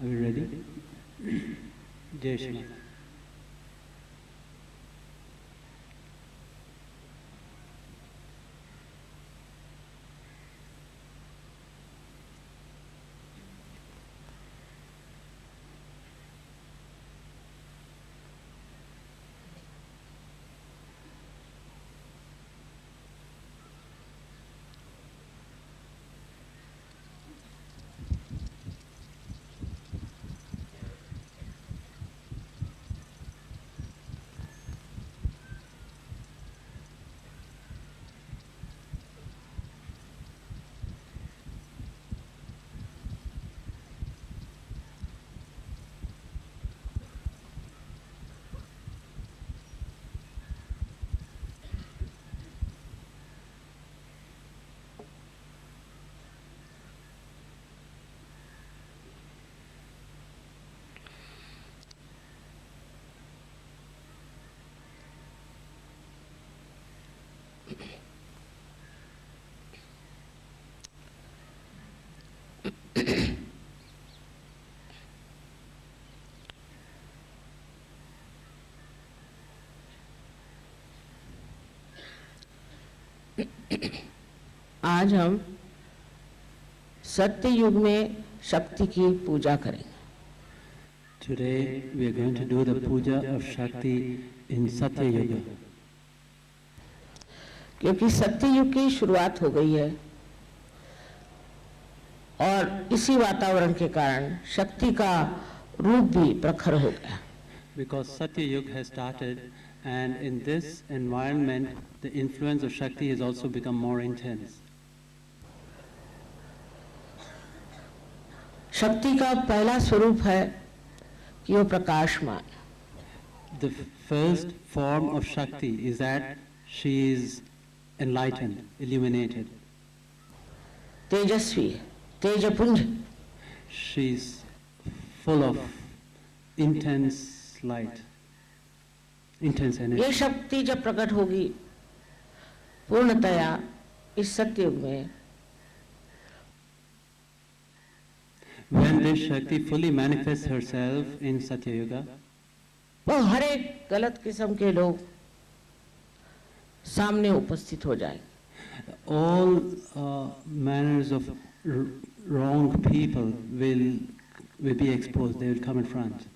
Are we ready? Jai Shri Ram. आज हम सत्य युग में शक्ति की पूजा करेंगे। Today we are going to do the puja of Shakti in Satya Yuga. क्योंकि सत्य युग की शुरुआत हो गई है और इसी वातावरण के कारण शक्ति का रूप भी प्रखर हो गया। Because Satya Yuga has started, and in this environment the influence of Shakti has also become more intense. शक्ति का पहला स्वरूप है कि वो प्रकाशमान। The first form of Shakti is that she is enlightened, illuminated. Tejashwi, तेजपुंज। She is full of intense light, intense ये energy. शक्ति जब प्रकट होगी पूर्णतया इस सत्ययुग में, When this Shakti fully manifests herself in Satya Yuga, वो हर एक गलत किस्म के लोग सामने उपस्थित हो जाएंगे। all manners of wrong people will be exposed. They will come in front.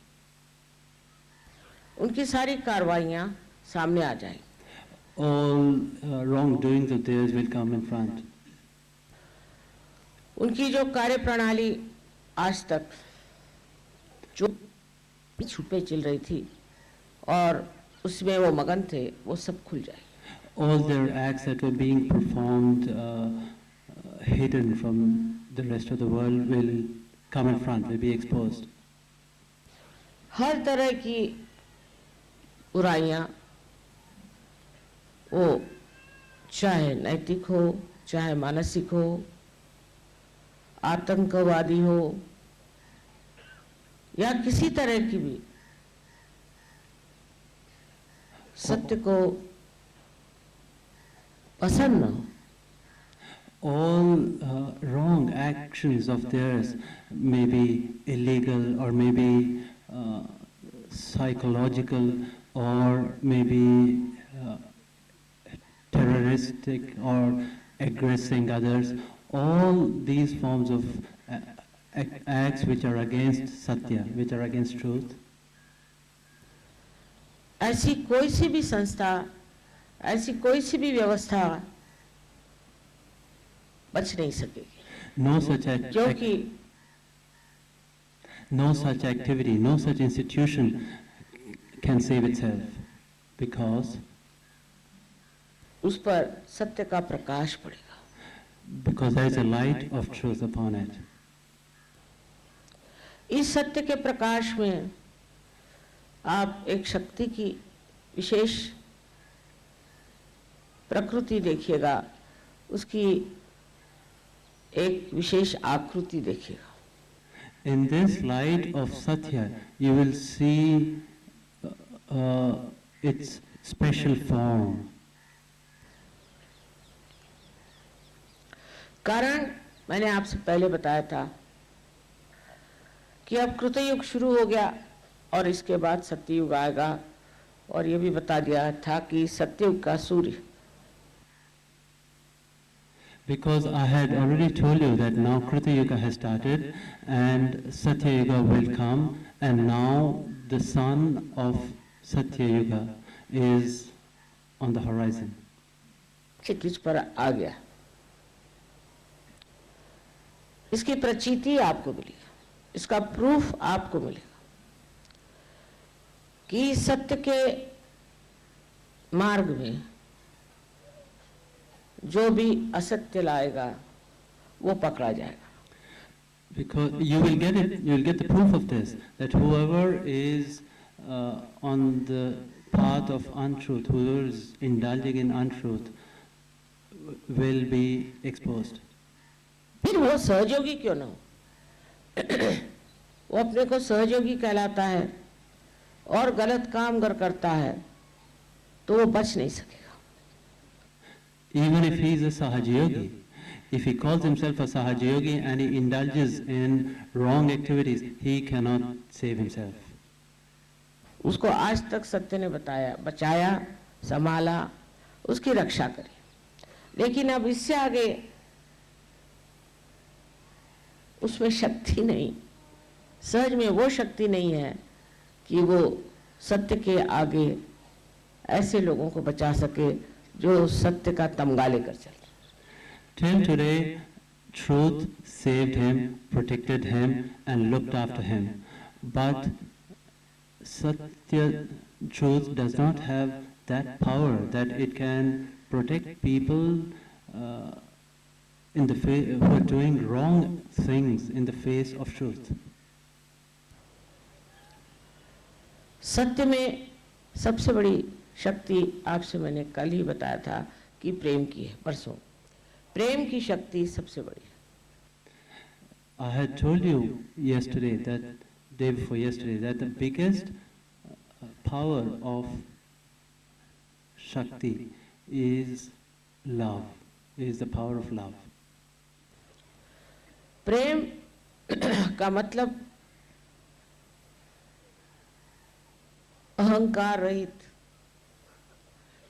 उनकी सारी कार्रवाइयां सामने आ जाएंगी। All wrongdoings of theirs will come in front. उनकी जो कार्य प्रणाली आज तक जो छुपे चल रही थी और उसमें वो मगन थे, वो सब खुल जाए। All their acts that were being performed hidden from the rest of the world will come in front, will be exposed. हर तरह की बुराइयां, वो चाहे नैतिक हो, चाहे मानसिक हो, आतंकवादी हो या किसी तरह की भी, सत्य को पसंद न हो। All wrong actions of theirs may be illegal or may be psychological or may be terroristic or aggressing others. All these forms of acts which are against Satya, which are against truth. ऐसी कोई सी भी संस्था, ऐसी कोई सी भी व्यवस्था बच नहीं सकेगी। क्योंकि no such activity, no such institution can save itself, because उस पर सत्य का प्रकाश पड़ेगा। Because there is a light of truth upon it. इस सत्य के प्रकाश में आप एक शक्ति की विशेष प्रकृति देखिएगा, उसकी एक विशेष आकृति देखिएगा। In this light of Satya, you will see its special form. कारण मैंने आपसे पहले बताया था कि अब कृतयुग शुरू हो गया और इसके बाद सत्ययुग आएगा, और ये भी बता दिया था कि सत्ययुग का सूर्य, Because I had already told you that now Krita Yuga has started and Satya Yuga will come, and now the sun of Satya Yuga is on the horizon. क्षितिज पर आ गया। इसकी प्रचीति आपको मिलेगा, इसका प्रूफ आपको मिलेगा कि सत्य के मार्ग में जो भी असत्य लाएगा वो पकड़ा जाएगा। Because you will get it, you will get the proof of this, that whoever is on the path of untruth, whoever is indulging in untruth, will be exposed. फिर वो सहयोगी क्यों ना हो, वो अपने को सहयोगी कहलाता है और गलत काम अगर करता है तो वो बच नहीं सकेगा। Even if he is a Sahajayogi, if he calls himself a Sahajayogi and he indulges in wrong activities, he cannot save himself. उसको आज तक सत्य ने बताया, बचाया, संभाला, उसकी रक्षा करी, लेकिन अब इससे आगे उसमें शक्ति नहीं, सहज में वो शक्ति नहीं है कि वो सत्य के आगे ऐसे लोगों को बचा सके जो सत्य का तमगा लेकर चल रहे। Till today, truth saved him, protected him, and looked after him. But Satya, truth does not have that power that it can protect people who are doing wrong things in the face of truth. सत्य में सबसे बड़ी शक्ति आपसे मैंने कल ही बताया था कि प्रेम की है, परसों प्रेम की शक्ति सबसे बड़ी है। I had told you yesterday, that day before yesterday, that the biggest power of Shakti is love, is the power of love. प्रेम का मतलब अहंकार रहित,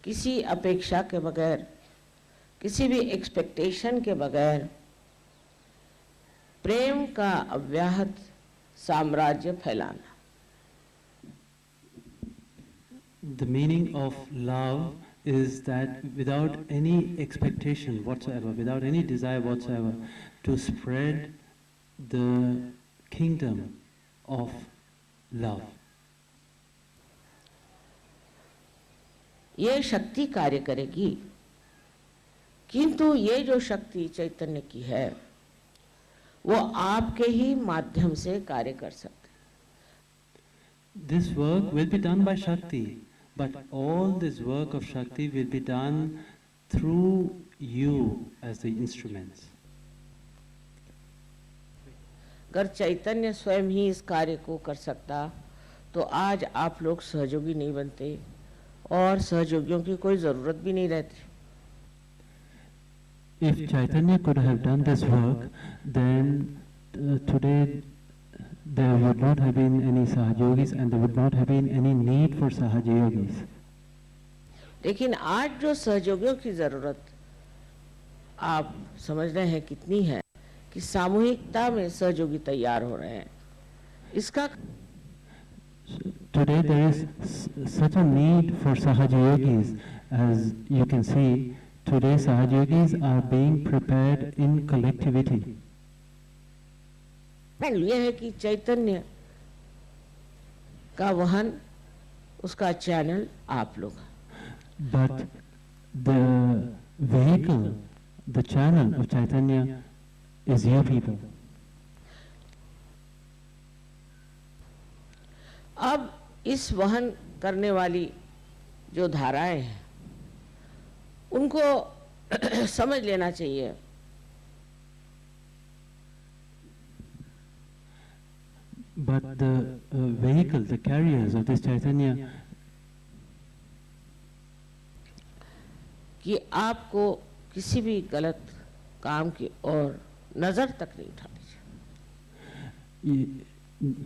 किसी अपेक्षा के बगैर, किसी भी एक्सपेक्टेशन के बगैर प्रेम का अव्याहत साम्राज्य फैलाना। The meaning of love is that without any expectation whatsoever, without any desire whatsoever, to spread the kingdom of love. ये शक्ति कार्य करेगी, किंतु ये जो शक्ति चैतन्य की है वो आपके ही माध्यम से कार्य कर सकते। This work will be done by Shakti, but all this work of Shakti will be done through you as the instruments. अगर चैतन्य स्वयं ही इस कार्य को कर सकता तो आज आप लोग सहयोगी नहीं बनते और सहयोगियों की कोई जरूरत भी नहीं रहती। If Chaitanya could have done this work, then today there would not have been any Sahajogis and there would not have been any need for Sahajogis. लेकिन आज जो सहयोगियों की जरूरत आप समझ रहे हैं कितनी है कि सामूहिकता में सहयोगी तैयार हो रहे हैं। इसका Today there is such a need for Sahajogis. As you can see, today Sahajogis are being prepared in collectivity. यह है कि चैतन्य का वहन, उसका चैनल आप लोग हैं। But the vehicle, the channel of Chaitanya is you people. अब इस वहन करने वाली जो धाराएं हैं उनको समझ लेना चाहिए। But the vehicle, the carriers of this Chaitanya, कि आपको किसी भी गलत काम की ओर नजर तक नहीं उठानी चाहिए।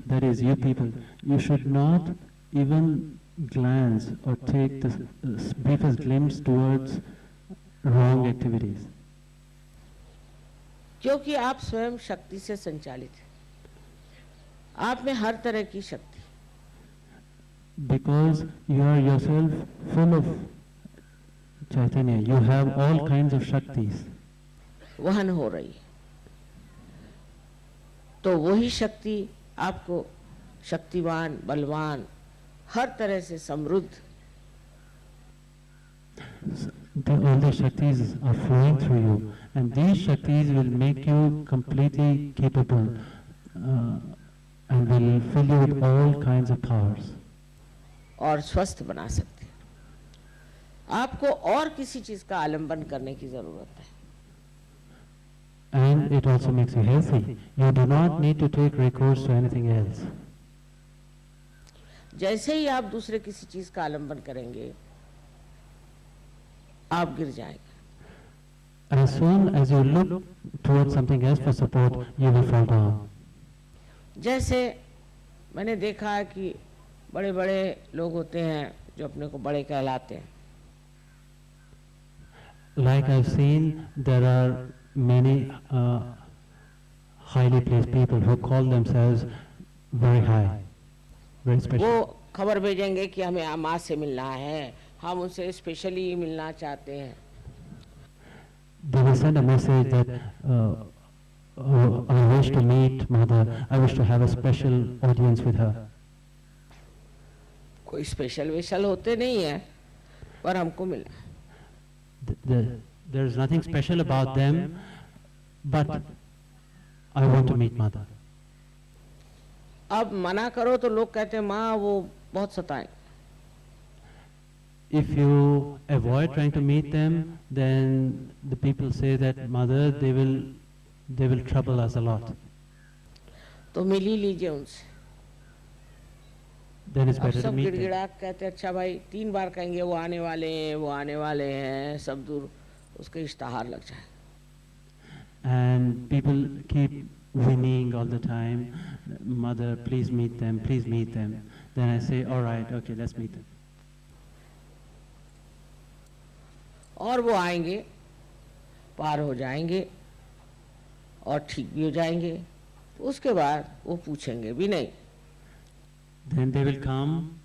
that is you people, you should not even glance or take the briefest glimpse towards wrong activities. क्योंकि आप स्वयं शक्ति से संचालित हैं, आप में हर तरह की शक्ति, because you are yourself full of Chaitanya, you have all kinds of Shaktis. वहन हो रही है, तो वही शक्ति आपको शक्तिवान, बलवान, हर तरह से समृद्ध, all the Shaktis are flowing through you, and these Shaktis will make you completely capable and will fill you with all kinds of powers. और स्वस्थ बना सकते हैं. आपको और किसी चीज का आलंबन करने की जरूरत है. And it also makes you healthy. You do not need to take recourse to anything else. जैसे ही आप दूसरे किसी चीज का आलंबन करेंगे, आप गिर जाएंगे. As soon as you look towards something else for support, you will fall down. जैसे मैंने देखा है कि बड़े बड़े लोग होते हैं जो अपने को बड़े कहलाते हैं. Like I've seen, there are many highly placed people who call themselves very high, very special. वो खबर भेजेंगे कि हमें माँ से मिलना है, हम उनसे स्पेशली मिलना चाहते हैं. They will send a message that I wish to meet Mother, I wish to have a special audience with her. कोई स्पेशल वेशल होते नहीं है, पर हमको मिलना. There is nothing special about them, but I want to meet Mother. अब मना करो तो लोग कहते हैं माँ वो बहुत सताएं. If you avoid trying to meet them, then the people say that Mother, they will trouble us a lot. तो मिल ही लीजिए उनसे. Then it's अब better to सब meet them. गिड़गिड़ा कहते अच्छा भाई 3 बार कहेंगे वो आने वाले हैं, वो आने वाले हैं, सब दूर उसके इश्तहार लग जाए. And people keep whinnying all the time, Mother, please meet them, please meet them. Then I say, all right, okay, let's meet them. और वो आएंगे, पार हो जाएंगे और ठीक भी हो जाएंगे. उसके बाद वो पूछेंगे भी नहीं. Then they will come,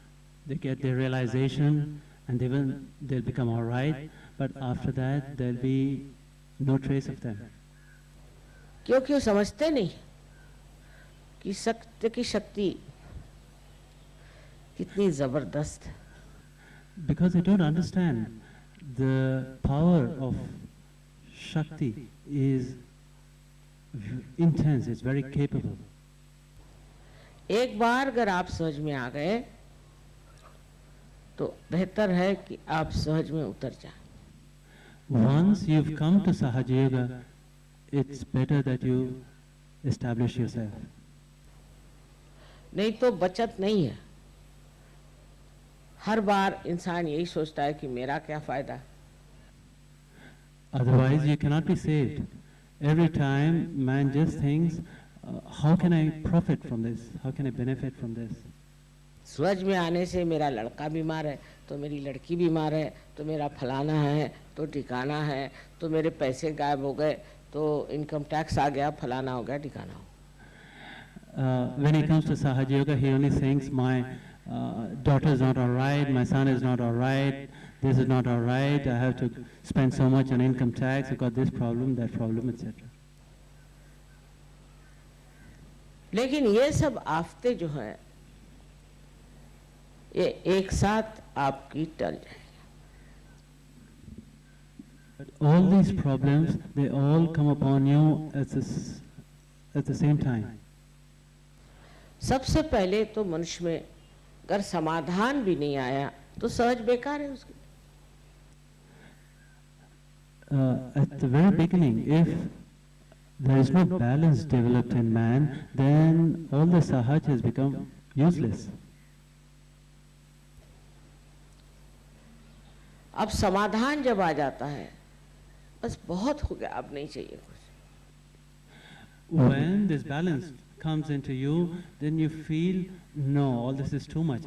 they get their realization, and they'll become all right. But after that, there'll be no trace of them. क्योंकि वो समझते नहीं कि सत्य की शक्ति कितनी जबरदस्त है. Because they don't understand the power of Shakti is intense, it's very capable. एक बार अगर आप सहज में आ गए तो बेहतर है कि आप सहज में उतर जाएं. Once you've come to Sahaja Yoga, it's better that you establish yourself. नहीं तो बचत नहीं है. हर बार इंसान यही सोचता है कि मेरा क्या फायदा. Otherwise you cannot be saved. Every time man just thinks, how can I profit from this? How can I benefit from this? स्वज में आने से मेरा लड़का बीमार है, तो मेरी लड़की बीमार है, तो मेरा फलाना है, तो ठिकाना है, तो मेरे पैसे गायब हो गए, तो इनकम टैक्स आ गया, फलाना हो गया, ठिकाना हो. When he comes to Sahaja Yoga, he only thinks, my daughter is not all right, my son is not all right, this is not all right, I have to spend so much on income tax, I got this problem, that problem, etc. लेकिन ये सब आफते जो हैं ये एक साथ आपकी टल जाएगी. But all these problems, they all come upon you at the same time. सबसे पहले तो मनुष्य में अगर समाधान भी नहीं आया तो सहज बेकार है उसकी. At the very beginning, if there is no balance developed in man, then all the Sahaj has become useless. अब समाधान जब आ जाता है बस बहुत हो गया, अब नहीं चाहिए कुछ. When this balance comes into you, then you feel, no, all this is too much.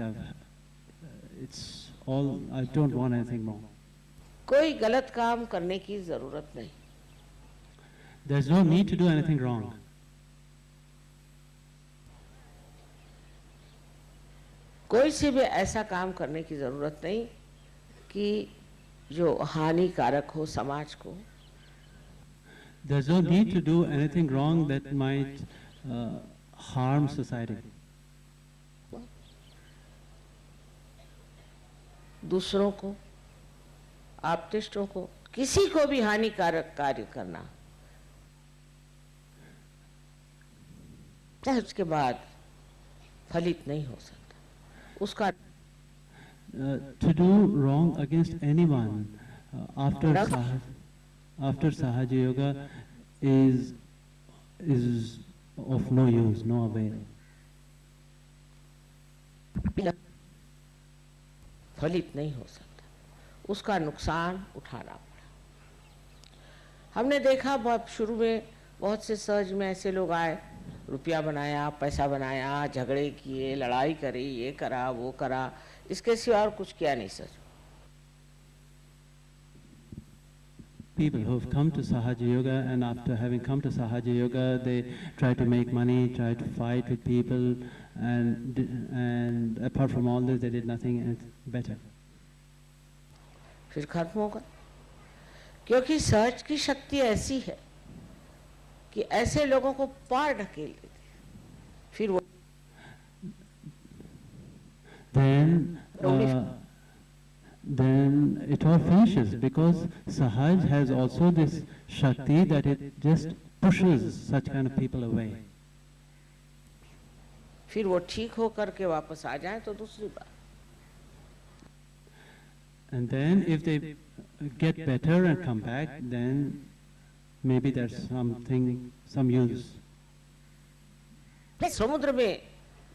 It's all, I don't want anything more. कोई गलत काम करने की जरूरत नहीं. There's no need to do anything wrong. कोई से भी ऐसा काम करने की जरूरत नहीं कि जो हानिकारक हो समाज को. There's no need to do anything wrong that might harm society. दूसरों को, आप्तेष्टों को, किसी को भी हानिकारक कार्य करना, उसके बाद फलित नहीं हो सकता. उसका to do wrong against anyone after Sahaja Yoga is of no use, no avail. फलित नहीं हो सकता. उसका नुकसान उठाना पड़ा. हमने देखा बहुत शुरू में बहुत से सहज में ऐसे लोग आए, रुपया बनाया, पैसा बनाया, झगड़े किए, लड़ाई करी, ये करा वो करा, इसके सिवा और कुछ किया नहीं सहज. People who have come to Sahaja Yoga, and after having come to Sahaja Yoga, they try to make money, try to fight with people, and apart from all this, they did nothing better. फिर खत्म होगा. क्योंकि सहज की शक्ति ऐसी है कि ऐसे लोगों को पार ढकेल देती है. फिर वो then it all finishes, because Sahaj has also this Shakti that it just pushes such kind of people away. फिर वो ठीक हो करके वापस आ जाए तो दूसरी बात. And then if they get better and come back, then maybe there's some use. समुद्र में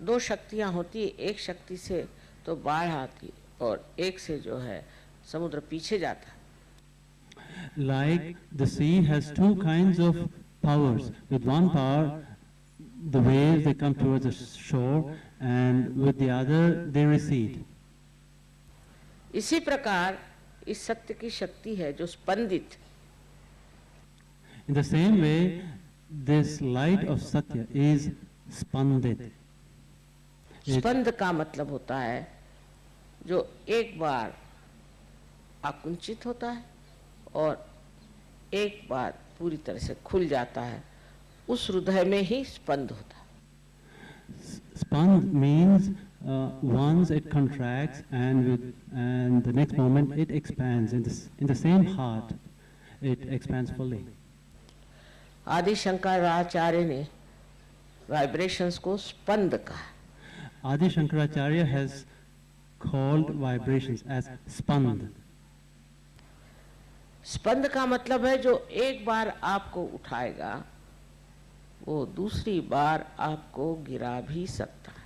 दो शक्तियां होती है. एक शक्ति से तो बाढ़ आती और एक से जो है समुद्र पीछे जाता है. Like the sea has two kinds of powers. With one power, the waves they come towards the shore, and with the other they recede. इसी प्रकार इस सत्य की शक्ति है जो स्पंदित. In the same way, this light of Satya is spandit. स्पंद का मतलब होता है जो एक बार आकुंचित होता है और एक बार पूरी तरह से खुल जाता है. उस हृदय में ही स्पंद होता है. Spand means once it contracts, and the next moment it expands. In the same heart, it expands fully. आदि शंकराचार्य ने वाइब्रेशंस को स्पंद कहा. Adi Shankaracharya has called vibrations as spand. स्पंद का मतलब है जो एक बार आपको उठाएगा वो दूसरी बार आपको गिरा भी सकता है.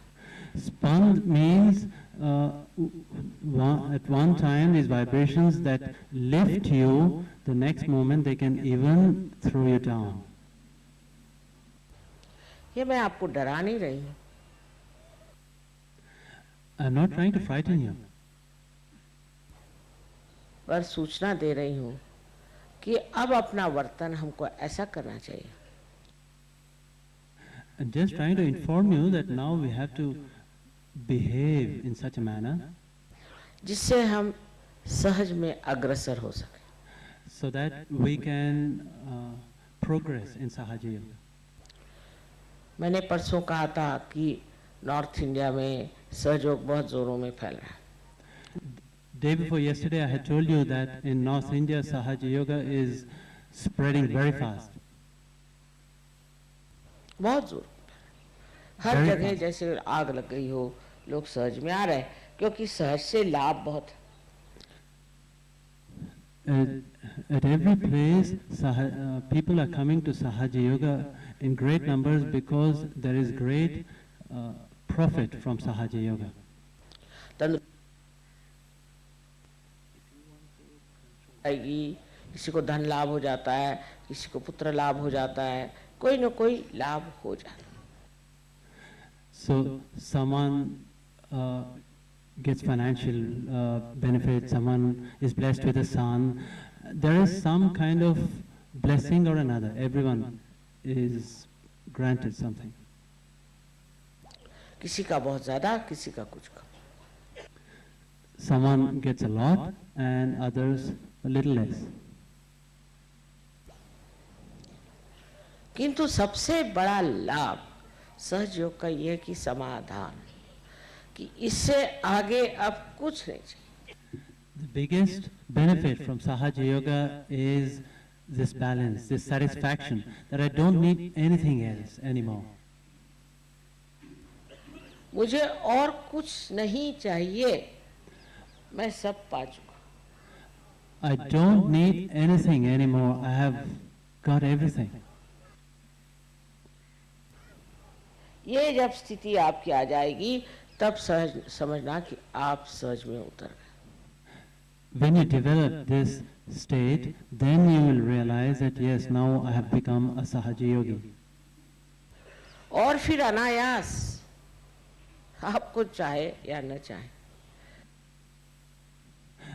Spand means at one time these vibrations that lift you, the next moment they can even throw you down. ये मैं आपको डरा नहीं रही हूँ. I'm not trying to frighten you. पर सूचना दे रही हूँ कि अब अपना वर्तन हमको ऐसा करना चाहिए. I'm just trying to inform you that now we have to behave in such a manner जिससे हम सहज में अग्रसर हो सके. so that we can progress in Sahaja Yoga. मैंने परसों कहा था कि नॉर्थ इंडिया में सहयोग बहुत जोरों में फैल रहा है. Day before yesterday I had told you that in North India Sahaja Yoga is spreading very fast. बहुत जोर. हर जगह जैसे आग लग गई हो लोग सहज में आ रहे हैं क्योंकि सहज से लाभ बहुत है. At every place people are coming to Sahaja Yoga in great numbers because there is great profit from Sahaja Yoga. किसी को धन लाभ हो जाता है, किसी को पुत्र लाभ हो जाता है, कोई न कोई लाभ हो जाता है. So someone gets financial benefit, someone is blessed with a son. There is some kind of blessing or another. Everyone is granted something. किसी का बहुत ज्यादा, किसी का कुछ कम. Someone gets a lot and others a little less. किंतु सबसे बड़ा लाभ सहज योग का यह कि समाधान, कि इससे आगे अब कुछ नहीं चाहिए. The biggest benefit from Sahaja Yoga is this balance, this satisfaction that I don't need anything else anymore. मुझे और कुछ नहीं चाहिए, मैं सब पा चुका. I don't need anything anymore. I have got everything. ये जब स्थिति आपकी आ जाएगी तब सहज समझना कि आप सहज में उतर गए. When you develop this state, then you will realize that yes, now I have become a Sahaja Yogi. और फिर अनायास आपको चाहे या न चाहे,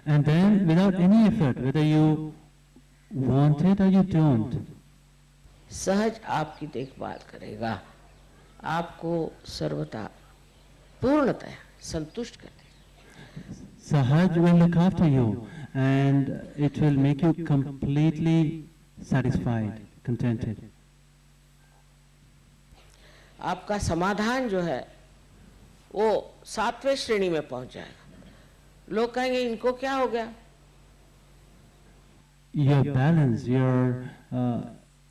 And then without any effort, whether you want it or you don't, सहज आपकी देखभाल करेगा, आपको सर्वथा पूर्णतः संतुष्ट कर देगा. Sahaj will look after you and it will make you completely satisfied, contented. आपका समाधान जो है वो 7वें श्रेणी में पहुंच जाएगा. लोग कहेंगे इनको क्या हो गया. Your balance, your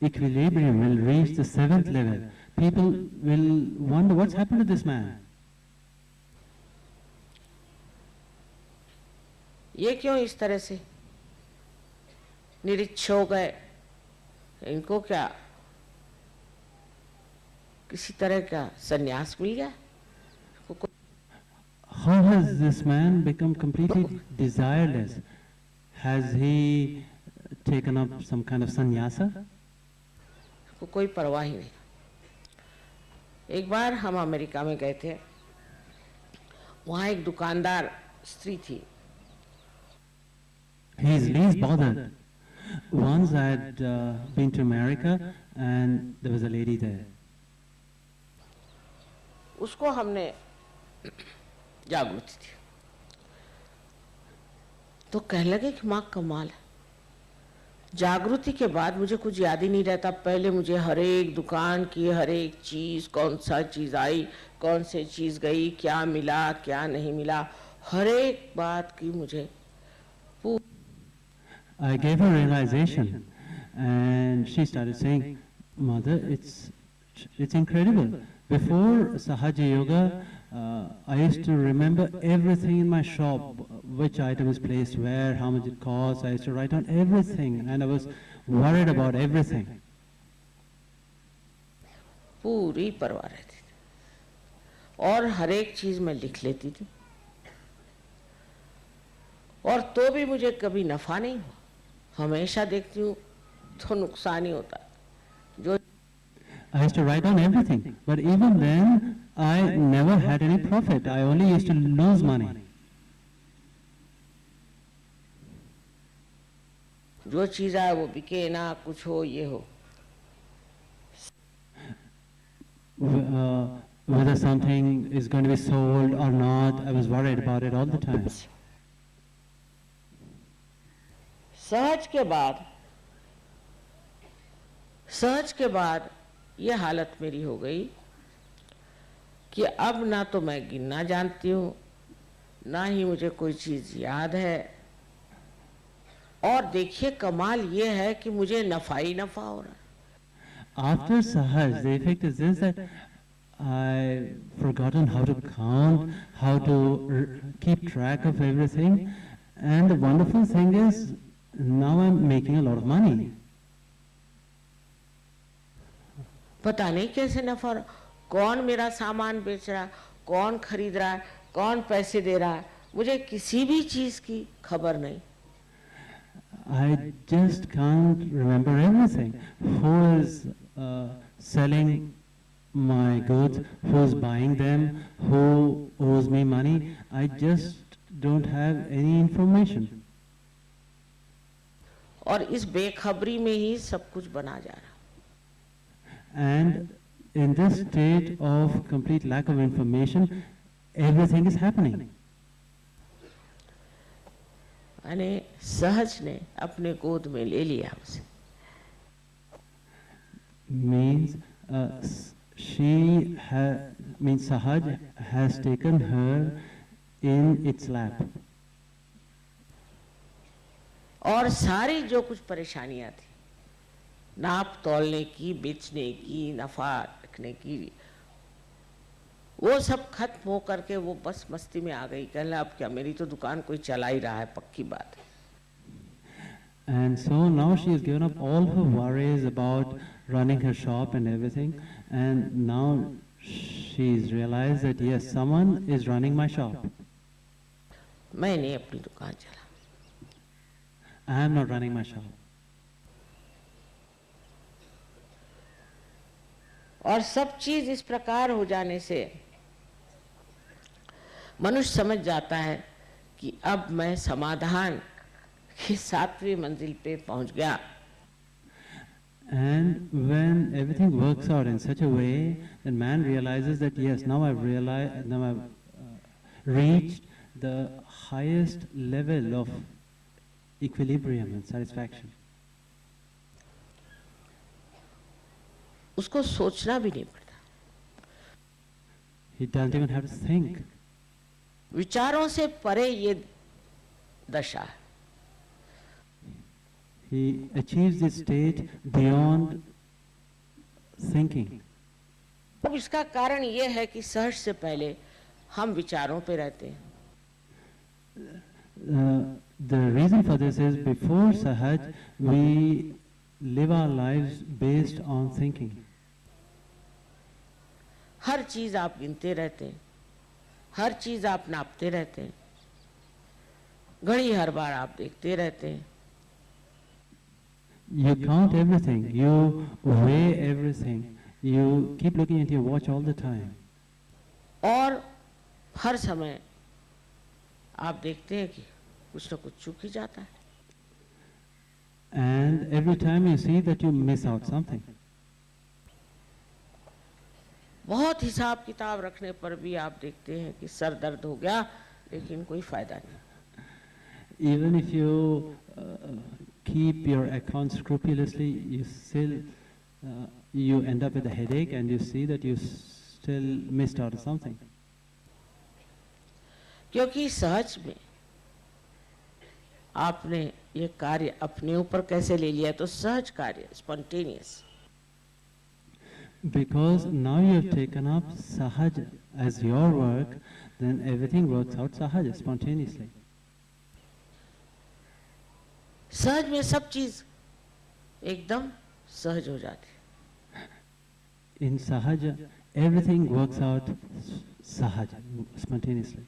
equilibrium will reach the 7th level. People will wonder what's happened to this man. ये क्यों इस तरह से निरीक्ष हो गए, इनको क्या किसी तरह का संन्यास मिल गया. How has this man become completely desireless? Has he taken up some kind of sannyasa? को कोई परवाह ही नहीं. एक बार हम अमेरिका में गए थे, वहाँ एक दुकानदार स्त्री थी. He is least bothered. Once I had been to America and there was a lady there. उसको हमने जागृति थी तो कहने लगे कि माँ कमाल है. जागृति के बाद मुझे कुछ याद ही नहीं रहता. पहले मुझे हर एक दुकान की हर एक चीज, कौन सा चीज आई, कौन से चीज गई, क्या मिला क्या नहीं मिला, हर एक बात की मुझे. I gave her realization and she started saying, Mother, it's incredible. Before Sahaja Yoga, I used to remember everything in my shop, which item is placed where, how much it costs. I used to write down everything and I was worried about everything. पूरी परवाह रहती थी और हर एक चीज मैं लिख लेती थी. और तो भी मुझे कभी नफा नहीं हुआ. हमेशा देखती हूँ तो नुकसान ही होता है. जो I used to write down everything, but even then I never had any profit. I only used to lose money. जो चीज आए वो बिके ना, कुछ हो ये हो. Whether something is going to be sold or not, I was worried about it all the time. सहज के बाद ये हालत मेरी हो गई कि अब ना तो मैं गिनना जानती हूँ, ना ही मुझे कोई चीज याद है. और देखिए कमाल ये है कि मुझे नफा ही नफा हो रहा है. After Sahaj, the effect is this that I've forgotten how to count, how to keep track of everything, and the wonderful thing is now I'm making a lot of money. पता नहीं कैसे नफा हो रहा, कौन मेरा सामान बेच रहा है, कौन खरीद रहा है, कौन पैसे दे रहा है, मुझे किसी भी चीज की खबर नहीं. I just can't remember everything. Who is selling my goods, who's buying them, who owes me money. I just don't have any information. और इस बेखबरी में ही सब कुछ बना जा रहा. And in this state of complete lack of information, everything is happening. यानी सहज ने अपने गोद में ले लिया उसे. Means means Sahaj has taken her in its lap. और सारी जो कुछ परेशानियां थी, नाप तोलने की, बेचने की, नफा रखने की, वो सब खत्म हो करके वो बस मस्ती में आ गई. कहने अब क्या, मेरी तो दुकान कोई चला ही रहा है, पक्की बात है. And so now she has given up all her worries about running her shop and everything, and now she's realized that yes, someone is running my shop. मैं नहीं अपनी दुकान चला. I am not running my shop. और सब चीज इस प्रकार हो जाने से मनुष्य समझ जाता है कि अब मैं समाधान की 7वीं मंजिल पे पहुंच गया. And when everything works out in such a way, then man realizes that yes, now I've reached the highest level of equilibrium and satisfaction. उसको सोचना भी नहीं पड़ता. He doesn't even have to think. विचारों से परे ये दशा है. He achieves this state beyond thinking. अब इसका कारण ये है कि सहज से पहले हम विचारों पे रहते हैं. The reason for this is before Sahaj, we live our lives based on thinking. हर चीज आप गिनते रहते हैं, हर चीज आप नापते रहते हैं, घड़ी हर बार आप देखते रहते हैं. You count everything, you weigh everything, you keep looking at your watch all the time. और हर समय आप देखते हैं कि कुछ न कुछ चूक ही जाता है. And every time you see that you miss out something. बहुत हिसाब किताब रखने पर भी आप देखते हैं कि सर दर्द हो गया, लेकिन कोई फायदा नहीं. Even if you keep your accounts scrupulously, you still you end up with a headache, and you see that you still missed out on something. क्योंकि सहज में आपने ये कार्य अपने ऊपर कैसे ले लिया, तो सहज कार्य, spontaneous. Because now you have taken up Sahaj as your work, then everything works out Sahaj, spontaneously. सहज में सब चीज एकदम सहज हो जाती. In Sahaj, everything works out Sahaj, spontaneously.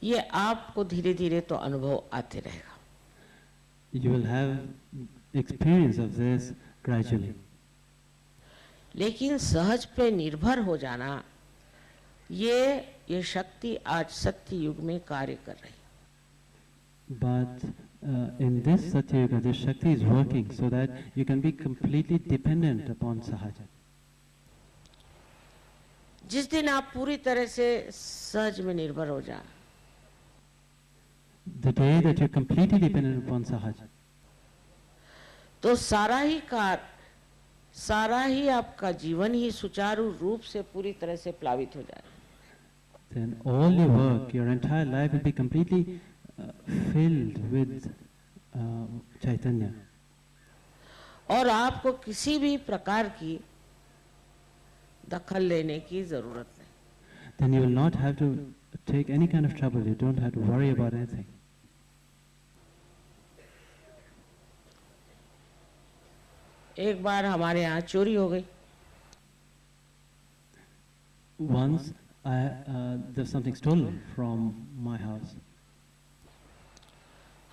ये आपको धीरे धीरे तो अनुभव आते रहेगा. You will have experience of this gradually. लेकिन सहज पे निर्भर हो जाना, ये शक्ति आज सत्य युग में कार्य कर रही है. But in this Satyuga, this Shakti is working so that you can be completely dependent upon Sahaja. जिस दिन आप पूरी तरह से सहज में निर्भर हो जाए, The day that you're completely dependent upon Sahaja, तो सारा ही आपका जीवन ही सुचारू रूप से पूरी तरह से प्लावित हो जाए. then all your work, your entire life will be completely filled with Chaitanya. और आपको किसी भी प्रकार की दखल लेने की जरूरत नहीं. Then you will not have to take any kind of trouble. You don't have to worry about anything. एक बार हमारे यहाँ चोरी हो गई. Once there's something stolen from my house.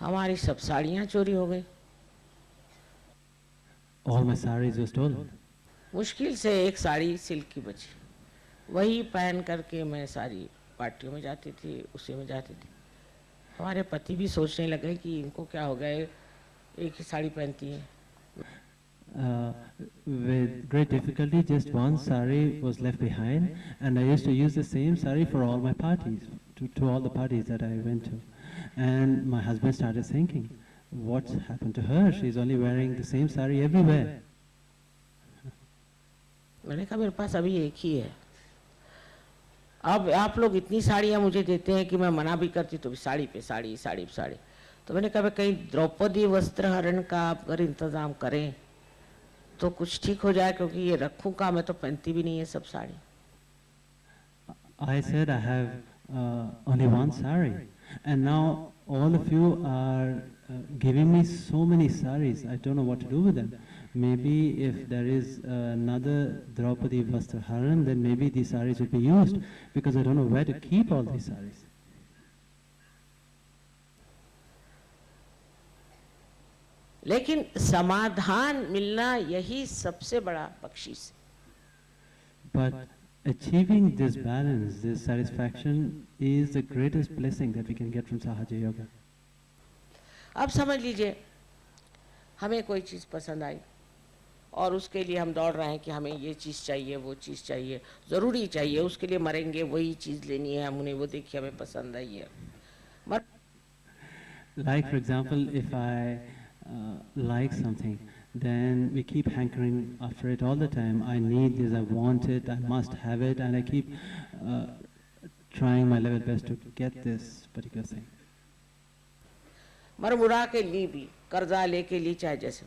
हमारी सब साड़ियाँ चोरी हो गई. all my saris were stolen. मुश्किल से एक साड़ी सिल्क की बची, वही पहन करके मैं सारी पार्टियों में जाती थी, उसी में जाती थी। हमारे पति भी सोचने लगे कि इनको क्या हो गया, एक ही साड़ी पहनती है। With great difficulty, just one sari was left behind, and I used to use the same sari for all my parties, to all the parties that I went to. And my husband started thinking, what's happened to her? She's only wearing the same sari everywhere. मैंने कहा मेरे पास अभी एक ही है। अब आप लोग इतनी साड़ियाँ मुझे देते हैं कि मैं मना भी करती तो भी साड़ी पे साड़ी, साड़ी पे साड़ी। तो मैंने कहा कहीं द्रौपदी वस्त्रहरण का आप अगर इंतजाम करें तो कुछ ठीक हो जाए, क्योंकि ये रखूं का, मैं तो पहनती भी नहीं है सब sari. I said I have only one sari, and now all of you are giving me so many saris. I don't know what to do with them. Maybe if there is another Draupadi Vastraharan, then maybe these saris would be used, because I don't know where to keep all these saris. लेकिन समाधान मिलना यही सबसे बड़ा बख्शीश है। But achieving this balance, this satisfaction, is the greatest blessing that we can get from Sahaja Yoga. अब समझ लीजिए हमें कोई चीज़ पसंद आई और उसके लिए हम दौड़ रहे हैं कि हमें ये चीज़ चाहिए, वो चीज़ चाहिए, ज़रूरी चाहिए, उसके लिए मरेंगे, वही चीज़ लेनी है हमने, वो देखिए हमें पसंद आई है। Like for example, if I like something, then we keep hankering after it all the time. I need this, I want it, I must have it, and I keep trying my level best to get this particular thing. मरमुरा के लिए भी, कर्जा लेके लिए, चाहे जैसे,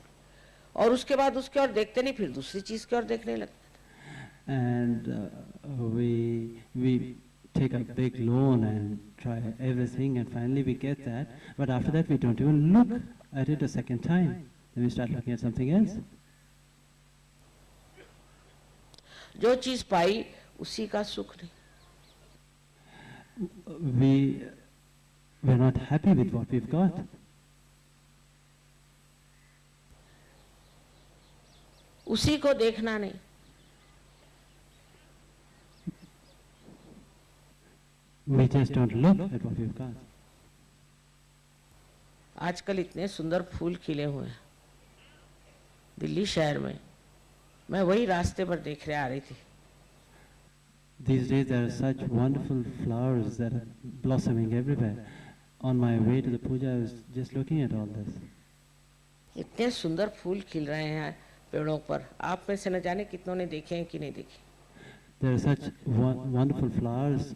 और उसके बाद उसके और देखते नहीं, फिर दूसरी चीज की ओर देखने लगते। And we take a big loan and try everything, and finally we get that, but after that we don't even look at it a second time. Then we start looking at something else. जो चीज पाई उसी का सुख नहीं। We're not happy with what we've got. उसी को देखना नहीं। We just don't look at what we've got. आजकल इतने सुंदर फूल खिले हुए हैं दिल्ली शहर में, मैं वही रास्ते पर देख रहे आ रही थी। These days there are such wonderful flowers that are blossoming everywhere. On my way to the puja, I was just looking at all this. इतने सुंदर फूल खिल रहे हैं पेड़ों पर, आप में से न जाने कितनों ने देखे हैं कि नहीं देखे। There are such wonderful flowers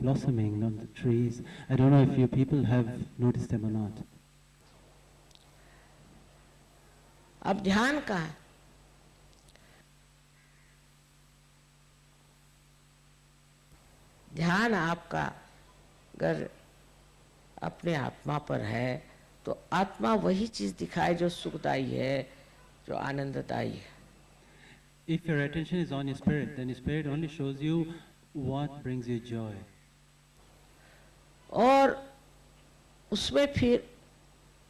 blossoming on the trees. I don't know if you people have noticed them or not. अब ध्यान का है, ध्यान आपका अगर अपने आत्मा पर है तो आत्मा वही चीज दिखाए जो सुखदायी है, जो आनंददायी है। If your attention is on your spirit, then your spirit only shows you what brings you joy. और उसमें फिर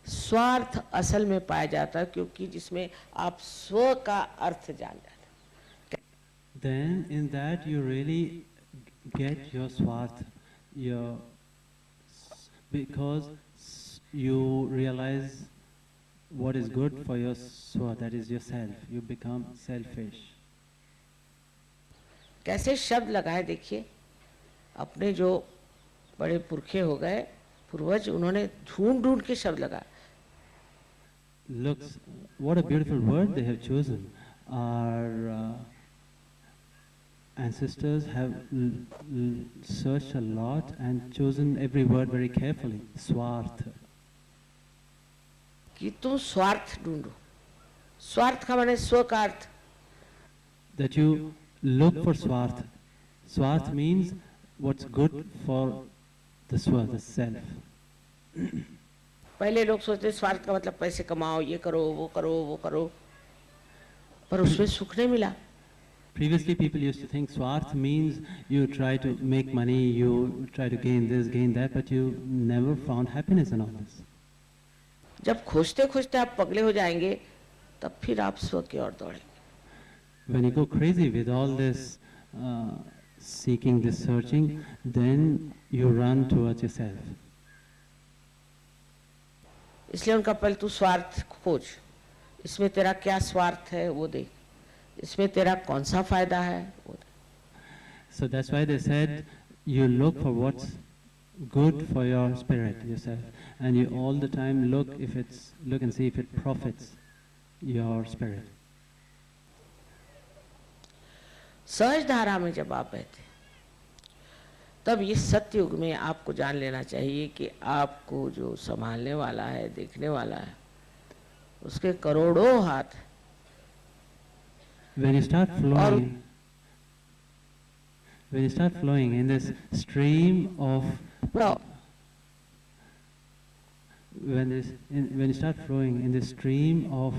स्वार्थ असल में पाया जाता है, क्योंकि जिसमें आप स्व का अर्थ जान जाते हैं। Then in that you really get your swarth, because you realize what is good for your swa, that is yourself. You become selfish. कैसे शब्द लगाए देखिए, अपने जो बड़े पुरखे हो गए पूर्वज, उन्होंने ढूंढ ढूंढ के शब्द लगाए। Looks, what a beautiful word they have chosen. Our ancestors have searched a lot and chosen every word very carefully. Swarth. कि तुम स्वार्थ ढूंढो, स्वार्थ का माने स्व का अर्थ। That you look for swarth. Swarth means what's good for the swa, the self. पहले लोग सोचते स्वार्थ का मतलब पैसे कमाओ, ये करो, वो करो, वो करो, पर उसमें सुख नहीं मिला। Previously people used to think swarth means you try to make money, you try to gain this, gain that, but you never found happiness in all this. जब खोजते खोजते आप पगले हो जाएंगे तब फिर आप स्व की ओर दौड़ेंगे। When you go crazy with all this seeking, this searching, then you run towards yourself. इसलिए उनका पहले तू स्वार्थ खोज, इसमें तेरा क्या स्वार्थ है वो देख, इसमें तेरा कौन सा फायदा है वो देख। So that's why they said you look for what's good for your spirit, yourself, and you all the time look and see if it profits your spirit. सहज धारा में जब आप बहते तब इस सत्युग में आपको जान लेना चाहिए कि आपको जो संभालने वाला है, देखने वाला है, उसके करोड़ों हाथ। When you start flowing in this stream of when you start flowing in this stream of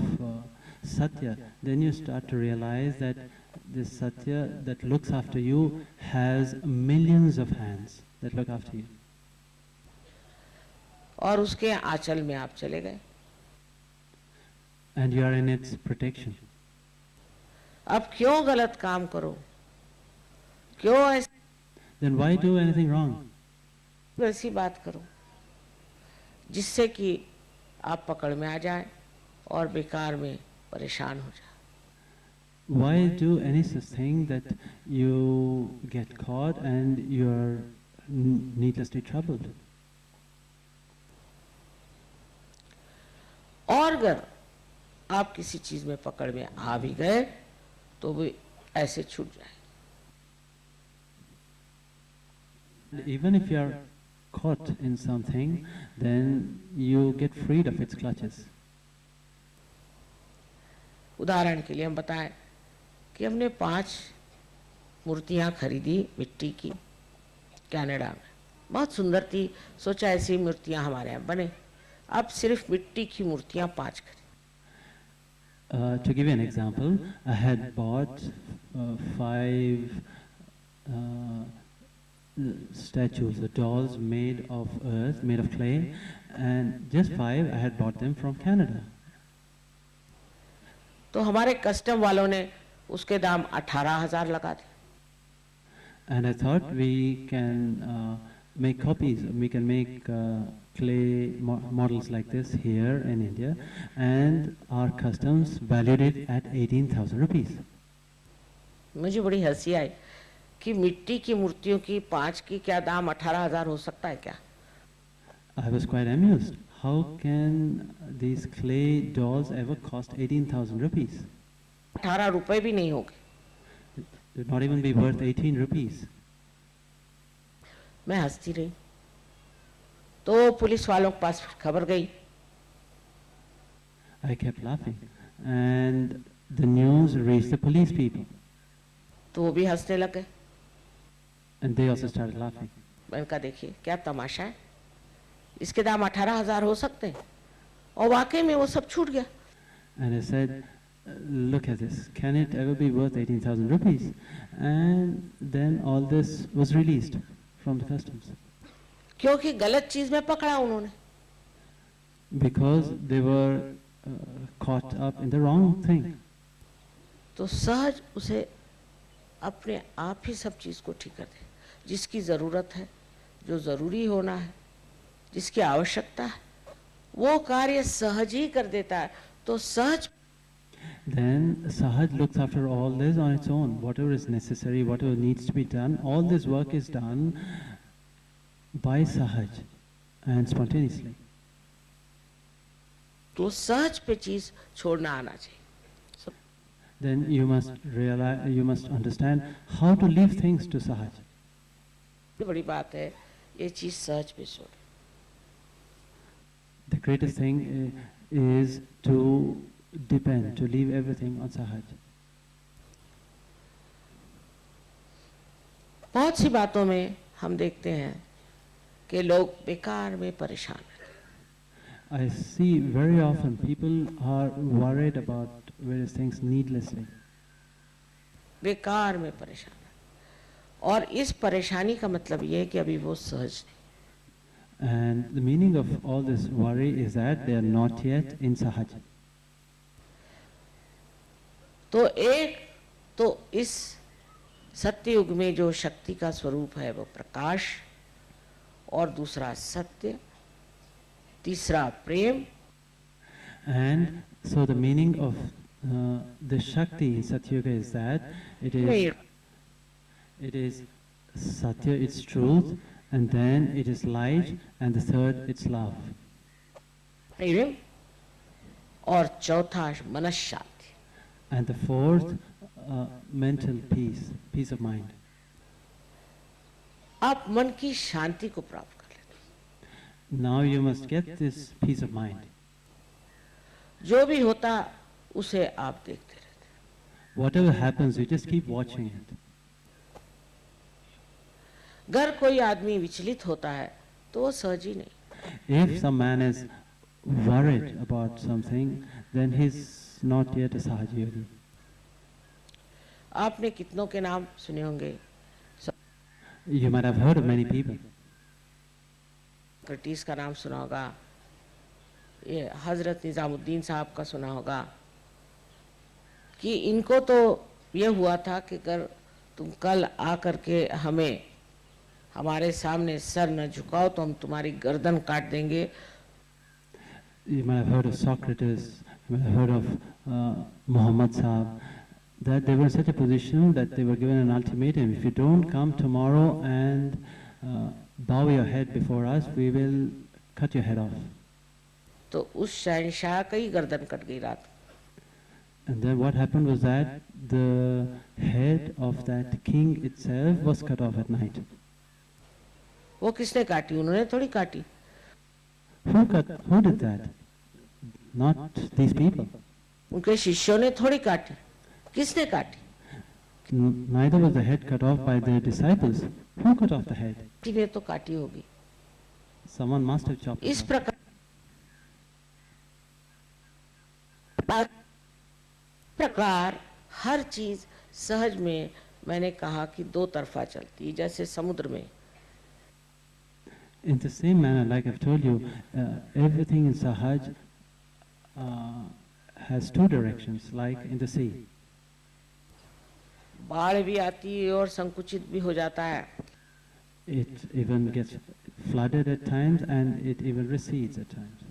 Satya, then you start to realize that this Satya that looks after you has millions of hands that look after you. और उसके आंचल में आप चले गए। And you are in its protection. अब क्यों गलत काम करो, क्यों ऐसे, Then why do anything wrong? ऐसी बात करो जिससे कि आप पकड़ में आ जाए और बेकार में परेशान हो जाए। Why do any such thing that you get caught and you are needlessly troubled? और अगर आप किसी चीज में पकड़ में आ भी गए तो वो ऐसे छूट जाए। Even if you are caught in something, then you get freed of its clutches. उदाहरण के लिए हम बताएं कि हमने 5 मूर्तियां खरीदी मिट्टी की कनाडा में, बहुत सुंदर थी, सोचा ऐसी मूर्तियां हमारे यहाँ बने। अब सिर्फ मिट्टी की मूर्तियां 5 खरीदी। To give you an example, I had bought 5 statues, the dolls made of earth, made of clay, and just 5 I had bought them from Canada. तो हमारे कस्टम वालों ने उसके दाम 18,000 लगा दिए। And I thought we can make copies, we can make clay models like this here in India, and our customs valued it at 18,000 rupees. मुझे बड़ी हंसी आई कि मिट्टी की मूर्तियों की 5 की क्या दाम 18,000 हो सकता है क्या? I was quite amused. How can these clay dolls ever cost 18,000 rupees? 18 रुपए भी नहीं होंगे। It would not even be worth 18 rupees. मैं हंसती रही तो पुलिस वालों के पास खबर गई। I kept laughing, and the news reached the police people, तो वो भी हंसने लगे। and they also started laughing. मैंने कहा देखिए क्या तमाशा है, इसके दाम 18,000 हो सकते हैं, और वाकई में वो सब छूट गया। And I said, look at this, can it ever be worth 18,000 rupees? And then all this was released from the customs. क्योंकि गलत चीज में पकड़ा उन्होंने। Because they were caught up in the wrong thing. तो सहज उसे अपने आप ही सब चीज को ठीक कर दे, जिसकी जरूरत है, जो जरूरी होना है, जिसकी आवश्यकता है, वो कार्य सहज ही कर देता है। तो सहज Then Sahaj looks after all this on its own. Whatever is necessary, whatever needs to be done, all this work is done by Sahaj and spontaneously. तो सहज पे चीज छोड़ना आना चाहिए। Then you must realize, you must understand how to leave things to Sahaj. बड़ी बात है ये चीज सहज पे छोड़। The greatest thing is to depend, to leave everything on Sahaj. बहुत सी बातों में हम देखते हैं कि लोग बेकार में परेशान हैं। I see very often people are worried about various things needlessly. बेकार में परेशान है, और इस परेशानी का मतलब ये है कि अभी वो सहज नहीं। And the meaning of all this worry is that they are not yet in Sahaj. तो एक तो इस सत्ययुग में जो शक्ति का स्वरूप है वो प्रकाश, और दूसरा सत्य, तीसरा प्रेम. And so the meaning of the Shakti in Satyuga is that it is Satya, it's truth, and then it is light, and the third, it's love. प्रेम, और चौथा मनश्शांति. And the fourth, mental peace, peace of mind. आप मन की शांति को प्राप्त कर लेते. Now you must get this peace of mind. जो भी होता उसे आप देखते रहते. Whatever happens, you just keep watching it. अगर कोई आदमी विचलित होता है तो वो सहज ही नहीं. If some man is worried about something, then he's not yet a Sahaja Yogi. आपने कितनों के नाम सुने होंगे. You might have heard of many people. Socrates का नाम सुना होगा, ये हजरत निजामुद्दीन साहब का सुना होगा कि इनको तो ये हुआ था कि अगर तुम कल आकर के हमें हमारे सामने सर न झुकाओ तो हम तुम्हारी गर्दन काट देंगे. You might have heard of Socrates, you might have heard of Muhammad Sahab, that they were in such a position that they were given an ultimatum: if you don't come tomorrow and bow your head before us, we will cut your head off. तो उस शहंशाह की गर्दन cut गई रात. And then what happened was that the head of that king itself was cut off at night. वो किसने काटी? उन्होंने थोड़ी काटी. Who did that? Not these people. उनके शिष्यों ने थोड़ी काटी. किसने काटी? Neither was the head cut off by the disciples. Who cut off the head? किसी ने तो काटी होगी. Someone must have chopped it इस off. प्रकार हर चीज सहज में मैंने कहा कि दो तरफा चलती है, जैसे समुद्र में. In the same manner, like I've told you, everything in Sahaj has two directions, like in the sea. बाढ़ भी आती है और संकुचित भी हो जाता है. It even gets flooded at times and it even recedes at times.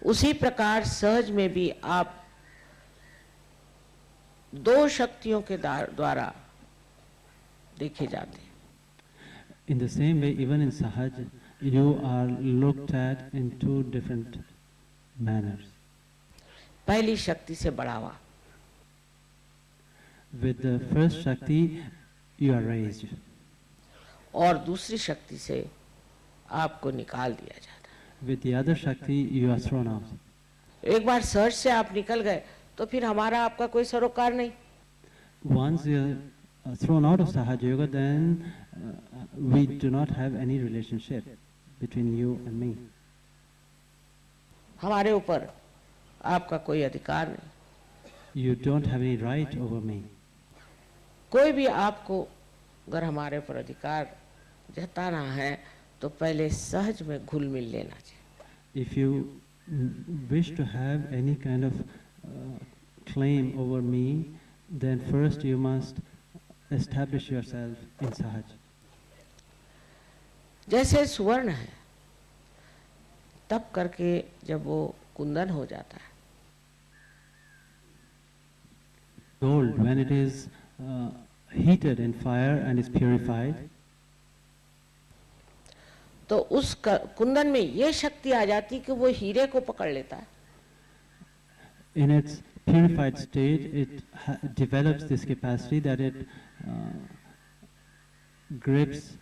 उसी प्रकार सहज में भी आप दो शक्तियों के द्वारा देखे जाते हैं. In the same way, even in Sahaj, you are looked at in two different manners. पहली शक्ति से बढ़ावा. With the first Shakti, you are raised. और दूसरी शक्ति से आपको निकाल दिया जाता है. With the other Shakti, you are thrown out. एक बार सहज से आप निकल गए तो फिर हमारा आपका कोई सरोकार नहीं. Once you are thrown out of Sahaja Yoga, then we do not have any relationship between you and me. हमारे ऊपर आपका कोई अधिकार नहीं. You don't have any right over me. कोई भी आपको अगर हमारे ऊपर अधिकार जताना है तो पहले सहज में घुल मिल लेना चाहिए. If you wish to have any kind of claim over me, then first you must establish yourself in Sahaj. जैसे सुवर्ण है तब करके जब वो कुंदन हो जाता है. Gold, when it is heated in fire and is purified, तो उस कुंदन में ये शक्ति आ जाती कि वो हीरे को पकड़ लेता है. in its purified state, it develops this capacity that it grips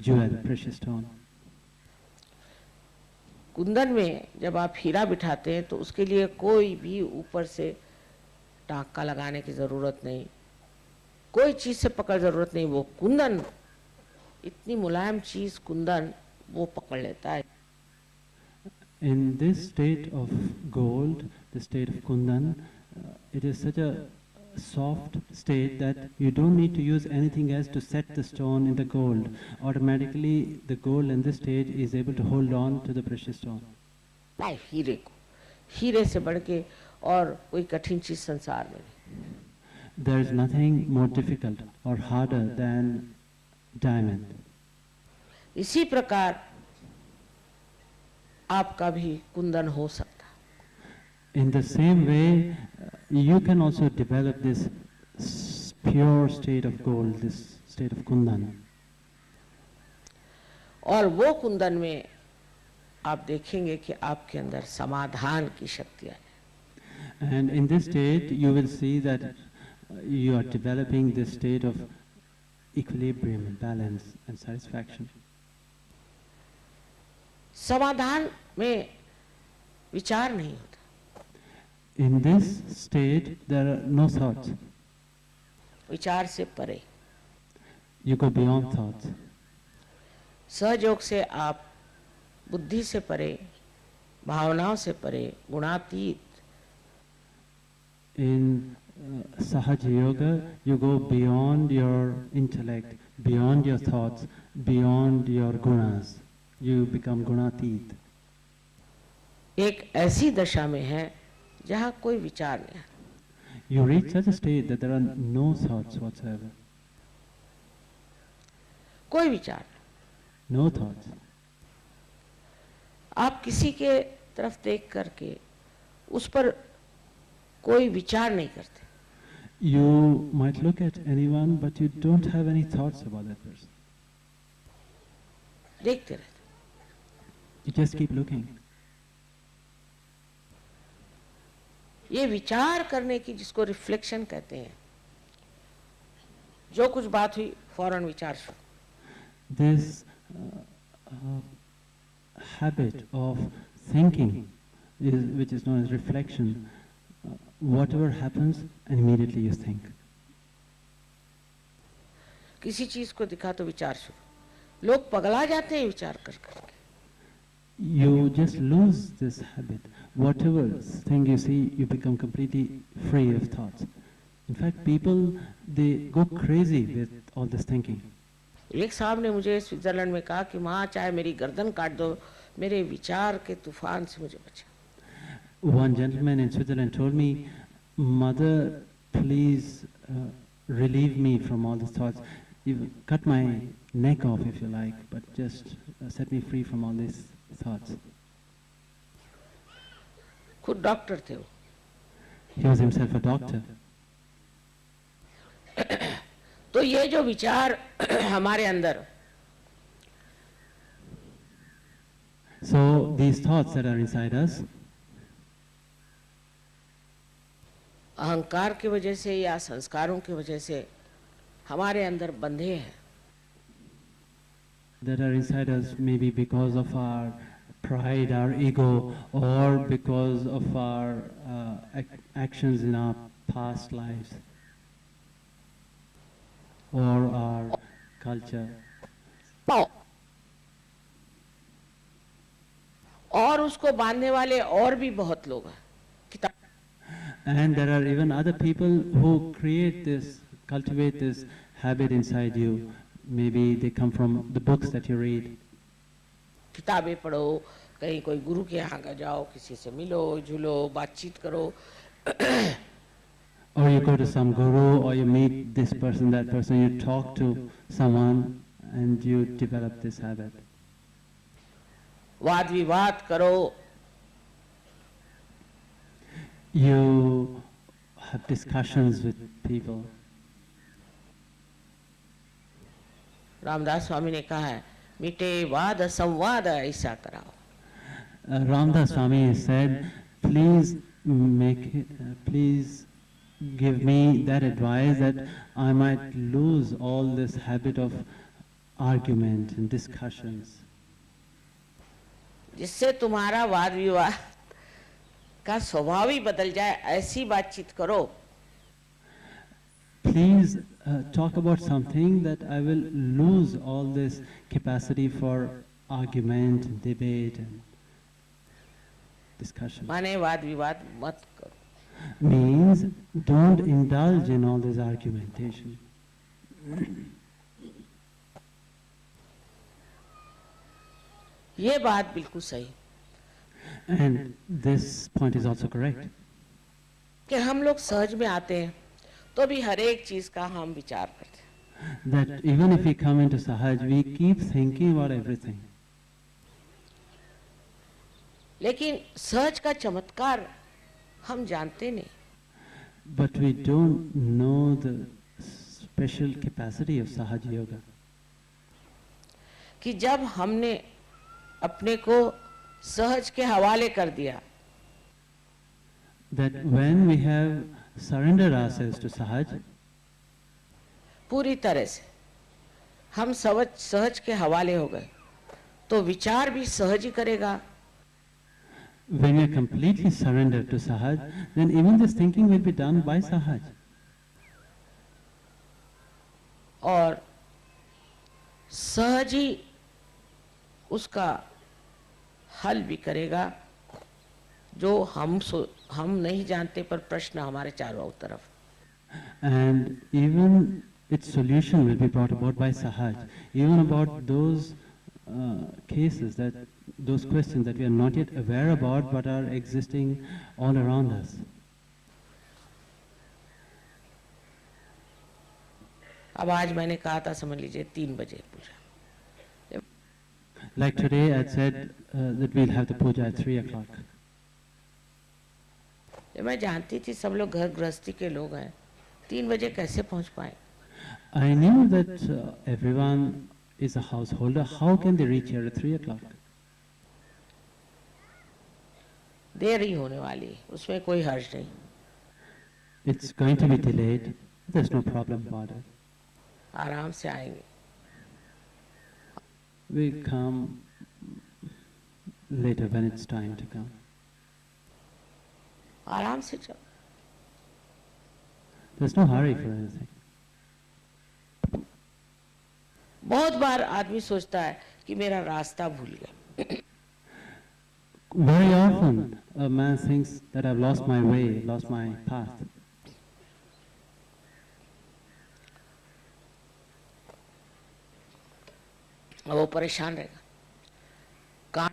jewel, precious stone. Kundan में जब आप हीरा बिठाते हैं तो उसके लिए कोई भी ऊपर से टांका लगाने की जरूरत नहीं, कोई चीज से पकड़ जरूरत नहीं. वो कुंदन इतनी मुलायम चीज कुंदन वो पकड़ लेता है. In this state of gold, the state of kundan, it is such a soft state that you don't need to use anything else to set the stone in the gold. Automatically, the gold in this stage is able to hold on to the precious stone. हीरे को हीरे से बढ़ के और कोई कठिन चीज संसार में नहीं। There is nothing more difficult or harder than diamond. इसी प्रकार आपका भी कुंदन हो सकता। In the same way, you can also develop this pure state of gold, this state of kundan. और वो कुंदन में आप देखेंगे कि आपके अंदर समाधान की शक्तियां हैं। And in this state, you will see that you are developing this state of equilibrium, balance and satisfaction. समाधान में विचार नहीं होता। In this state, there are no thoughts. विचार से परे। You go beyond thoughts. सहयोग से आप बुद्धि से परे, भावनाओं से परे, गुणातीत। In Sahaja Yoga, you go beyond your intellect, beyond your thoughts, beyond your gunas. You become gunatit. एक ऐसी दशा में है जहाँ कोई विचार नहीं है। You reach such a state that there are no thoughts whatsoever. कोई विचार नहीं। No thoughts. आप किसी के तरफ देख करके उस पर कोई विचार नहीं करते। You might look at anyone, but you don't have any thoughts about that person. देखते रहते। You just keep looking. ये विचार करने की जिसको रिफ्लेक्शन कहते हैं, जो कुछ बात हुई फौरन विचार शुरू। This habit of thinking, which is known as reflection, whatever happens, and immediately you think. किसी चीज को दिखा तो विचार शुरू। लोग पगला जाते हैं विचार कर करके। You just lose this habit. Whatever thing you see, you become completely free of thoughts. In fact, people, they go crazy with all this thinking. एक साहब ने मुझे स्विट्जरलैंड में कहा कि माँ चाहे मेरी गर्दन काट दो, मेरे विचार के तूफान से मुझे बचा। One gentleman in Switzerland told me, Mother, please relieve me from all these thoughts. You cut my neck off if you like, but just set me free from all these thoughts. खुद doctor थे वो। He was himself a doctor. तो ये जो विचार हमारे अंदर, So these thoughts that are inside us, अहंकार की वजह से या संस्कारों की वजह से हमारे अंदर बंधे हैं। that are inside us, maybe because of our pride, our ego, or because of our actions in our past lives, or our culture. और उसको बांधने वाले और भी बहुत लोग हैं। And there are even other people who create this, cultivate this habit inside you. Maybe they come from the books that you read. किताबें पढ़ो, कहीं कोई गुरु के यहाँ का जाओ, किसी से मिलो, झूलो, बातचीत करो। Or you go to some guru, or you meet this person, that person, you talk to someone, and you develop this habit. वाद विवाद करो। You have discussions with people. Ramdas Swami ने कहा है, मिटे वाद संवाद ऐसा कराओ। Ramdas Swami said, please please give me that advice that I might lose all this habit of argument and discussions. जिससे तुम्हारा वाद विवाद का स्वभाव ही बदल जाए, ऐसी बातचीत करो। Please talk about something that I will lose all this capacity for argument and debate and discussion. माने वाद विवाद मत करो। Means don't indulge in all this argumentation. ये बात बिल्कुल सही। And this point is also correct. कि हम लोग सहज में आते हैं तो भी हर एक चीज का हम विचार करते हैं। that even if we come into Sahaj, we keep thinking about everything. लेकिन सहज का चमत्कार हम जानते नहीं। But we don't know the special capacity of Sahaj Yoga. कि जब हमने अपने को सहज के हवाले कर दिया, That when we have surrendered ourselves to Sahaj, पूरी तरह से हम सहज के हवाले हो गए, तो विचार भी सहज ही करेगा। when we are completely surrendered to Sahaj, then even this thinking will be done by Sahaj. और सहज ही उसका हल भी करेगा, जो हम नहीं जानते पर प्रश्न हमारे चारों तरफ। And even its solution will be brought about by Sahaj, even about those cases, that those questions that we are not yet aware about but are existing all around us. अब आज मैंने कहा था, समझ लीजिए 3 बजे पूजा। Like today I said that we'll have the puja at 3 o'clock. मैं जानती थी सब लोग घर गृहस्थी के लोग हैं, 3 बजे कैसे पहुंच पाए। I knew that everyone is a householder. How can they reach here at 3 o'clock? देर ही होने वाली, उसमें कोई हर्ज नहीं। It's going to be delayed. There's no problem about it. आराम से आएंगे। We'll come later when it's time to come. आराम से चलो। There's no hurry for anything. बहुत बार आदमी सोचता है कि मेरा रास्ता भूल गया। Very often a man thinks that I've lost my way, lost my path. वो परेशान रहेगा, कहाँ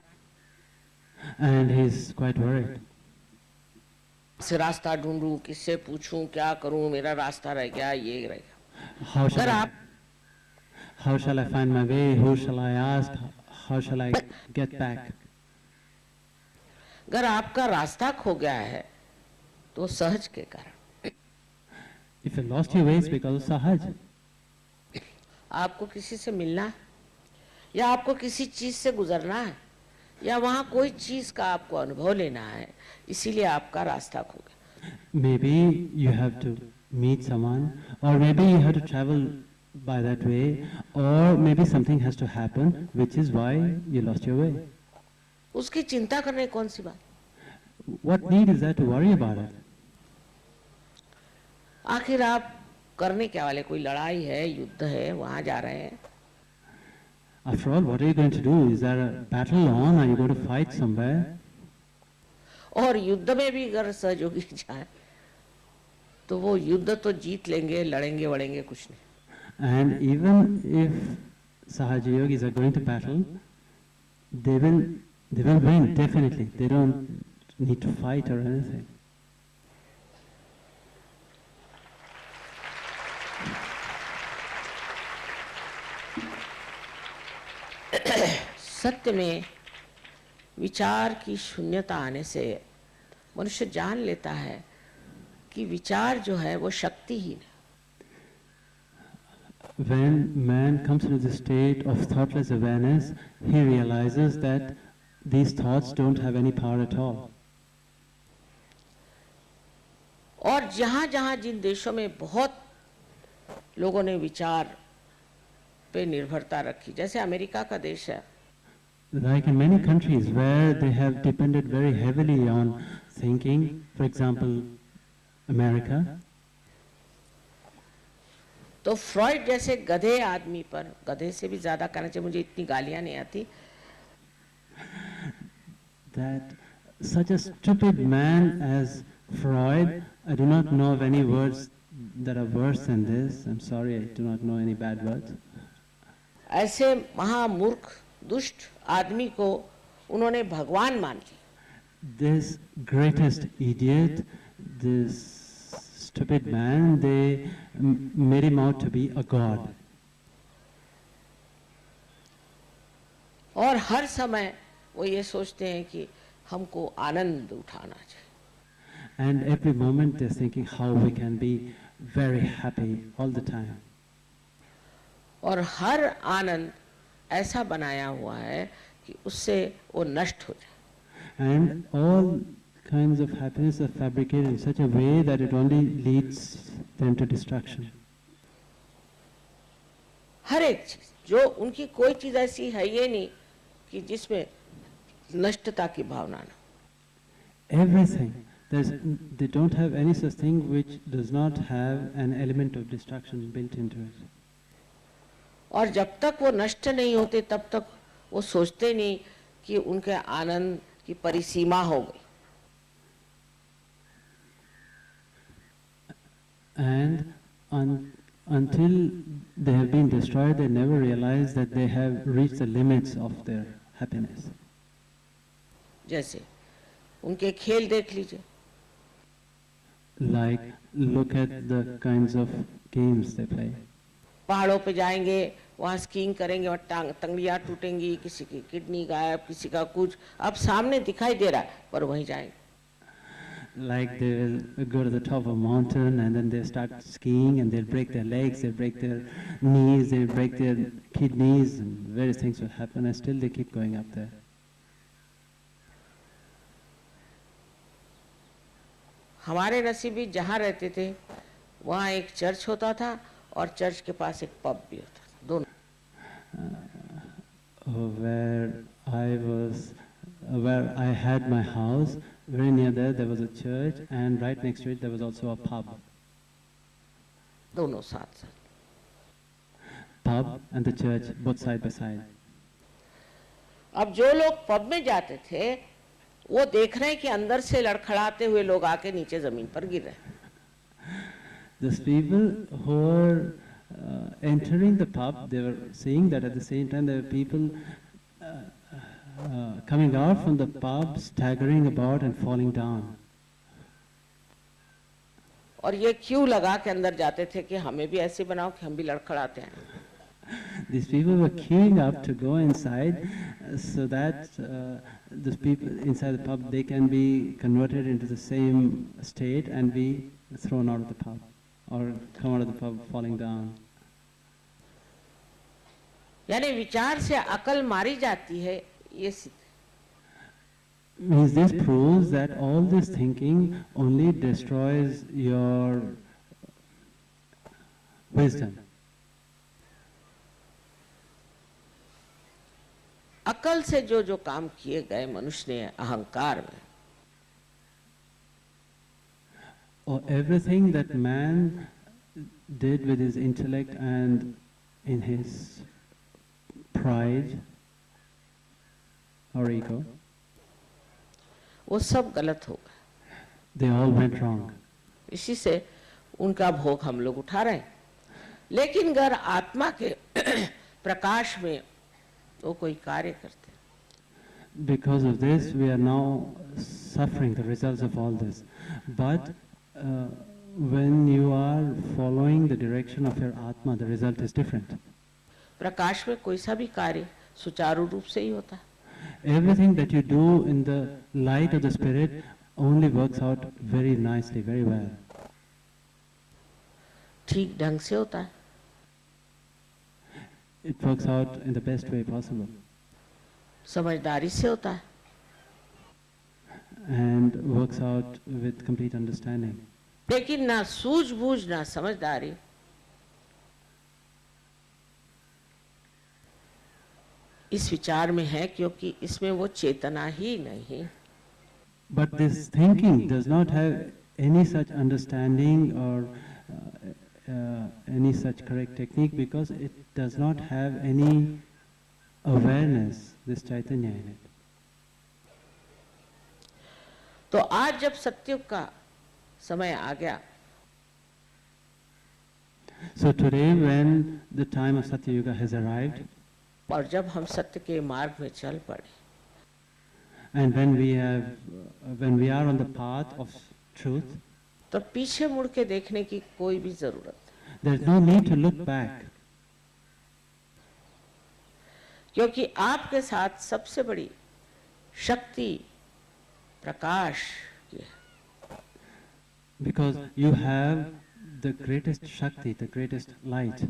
And he's quite worried. से रास्ता ढूंढूं, किससे पूछूं, क्या करूं, मेरा रास्ता रह गया, ये रह गया। How shall I find my way? Who shall I ask? How shall I get back? अगर आपका रास्ता खो गया है तो सहज के कारण। If you lost your way, it's because of Sahaj. आपको किसी से मिलना है, या आपको किसी चीज से गुजरना है, या वहां कोई चीज का आपको अनुभव लेना है, इसीलिए आपका रास्ता खो गया। Maybe you have to meet someone, or maybe you have to travel by that way, or maybe something has to happen, which is why you lost your way. उसकी चिंता करने कौन सी बात। What need is there to worry about it? आखिर आप करने क्या वाले, कोई लड़ाई है, युद्ध है, वहां जा रहे हैं। After all, what are you going to do? Is there a battle on? Are you going to fight somewhere? और युद्ध में भी अगर सहयोगी जाए तो वो युद्ध तो जीत लेंगे, लड़ेंगे वड़ेंगे कुछ नहीं। And even if Sahaja Yogis are going to battle, they will win, definitely. They don't need to fight or anything. सत्य में विचार की शून्यता आने से मनुष्य जान लेता है कि विचार जो है वो शक्तिहीन है। When man comes into the state of thoughtless awareness, he realizes that these thoughts don't have any power at all. और जहां जहां जिन देशों में बहुत लोगों ने विचार पे निर्भरता रखी, जैसे अमेरिका का देश है, Like in many countries where they have depended very heavily on thinking, for example, America, तो फ्रॉइड जैसे गधे आदमी पर, गधे से भी ज्यादा कहना चाहिए, मुझे इतनी गालियां नहीं आती, that such a stupid man as Freud, I do not know of any words that are worse than this. I'm sorry, I do not know any bad words. ऐसे महामूर्ख दुष्ट आदमी को उन्होंने भगवान मान लिया। This greatest idiot, this stupid man, they made him out to be a god. और हर समय वो ये सोचते हैं कि हमको आनंद उठाना चाहिए. And every moment they're thinking how we can be very happy all the time. और हर आनंद ऐसा बनाया हुआ है कि उससे वो नष्ट हो जाए. And all kinds of happiness are fabricated in such a way that it only leads them to destruction. हर एक चीज, जो उनकी कोई चीज ऐसी है ये नहीं कि जिसमें नष्टता की भावना ना. Everything. They don't have any such thing which does not have an element of destruction built into it. और जब तक वो नष्ट नहीं होते तब तक वो सोचते नहीं कि उनके आनंद की परिसीमा हो गई. And until they have been destroyed, they never realize that they have reached the limits of their happiness. जैसे उनके खेल देख लीजिए. Like, look at the kinds of games they play. पहाड़ों पे जाएंगे, वहाँ स्कीइंग करेंगे और तंगड़ियाँ टूटेंगी, किसी की किडनी गायब, किसी का कुछ. अब सामने दिखाई दे रहा है पर वहीं जाएंगे. Like, they will go to the top of a mountain and then they start skiing and they'll break their legs, they'll break their knees, they'll break their kidneys, and various things will happen, and still they keep going up there. हमारे नसीबी जहाँ रहते थे वहाँ एक church होता था और church के पास एक पब भी होता था. दोनों. Where I had my house, very near there was a church, and right next to it there was also a pub. दोनों साथ साथ. Pub and the church, both side by side. अब जो लोग पब में जाते थे वो देख रहे हैं कि अंदर से लड़खड़ाते हुए लोग आके नीचे जमीन पर गिर रहे हैं. These people who were entering the pub, they were seeing that at the same time there were people coming out from the pub, staggering about and falling down. और ये क्यों लगा के अंदर जाते थे कि हमें भी ऐसे बनाओ कि हम भी लड़खड़ाते हैं. These people were queuing up to go inside so that these people inside the pub, they can be converted into the same state and be thrown out of the pub or come out of the pub falling down. यानी विचार से अकल मारी जाती है, ये सिद्ध. Means this proves that all this thinking only destroys your wisdom. अकल से जो जो काम किए गए मनुष्य ने अहंकार में, or everything that man did with his intellect and in his pride or ego, वो सब गलत हो गए. they all went wrong. इसी से उनका भोग हम लोग उठा रहे हैं. लेकिन अगर आत्मा के प्रकाश में वो कोई कार्य करते हैं. Because of this, we are now suffering the results of all this. But when you are following the direction of your Atma, the result is different. प्रकाश में कोई सा भी कार्य सुचारू रूप से ही होता है. Everything that you do in the light of the Spirit only works out very nicely, very well. ठीक ढंग से होता है. It works out in the best way possible. समझदारी से होता है. And works out with complete understanding. लेकिन ना सूझबूझ ना समझदारी इस विचार में है, क्योंकि इसमें वो चेतना ही नहीं. But this thinking does not have any such understanding or any such correct technique, because it does not have any awareness, this Chaitanya in it. तो आज जब सत्युग का समय आ गया, So today, when the time of Satya Yuga has arrived, और जब हम सत्य के मार्ग में चल पड़े, and when we are on the path of truth, तो पीछे मुड़ के देखने की कोई भी जरूरत नहीं। There is no need to look back, क्योंकि आपके साथ सबसे बड़ी शक्ति प्रकाश की है। because you have the greatest Shakti, the greatest light.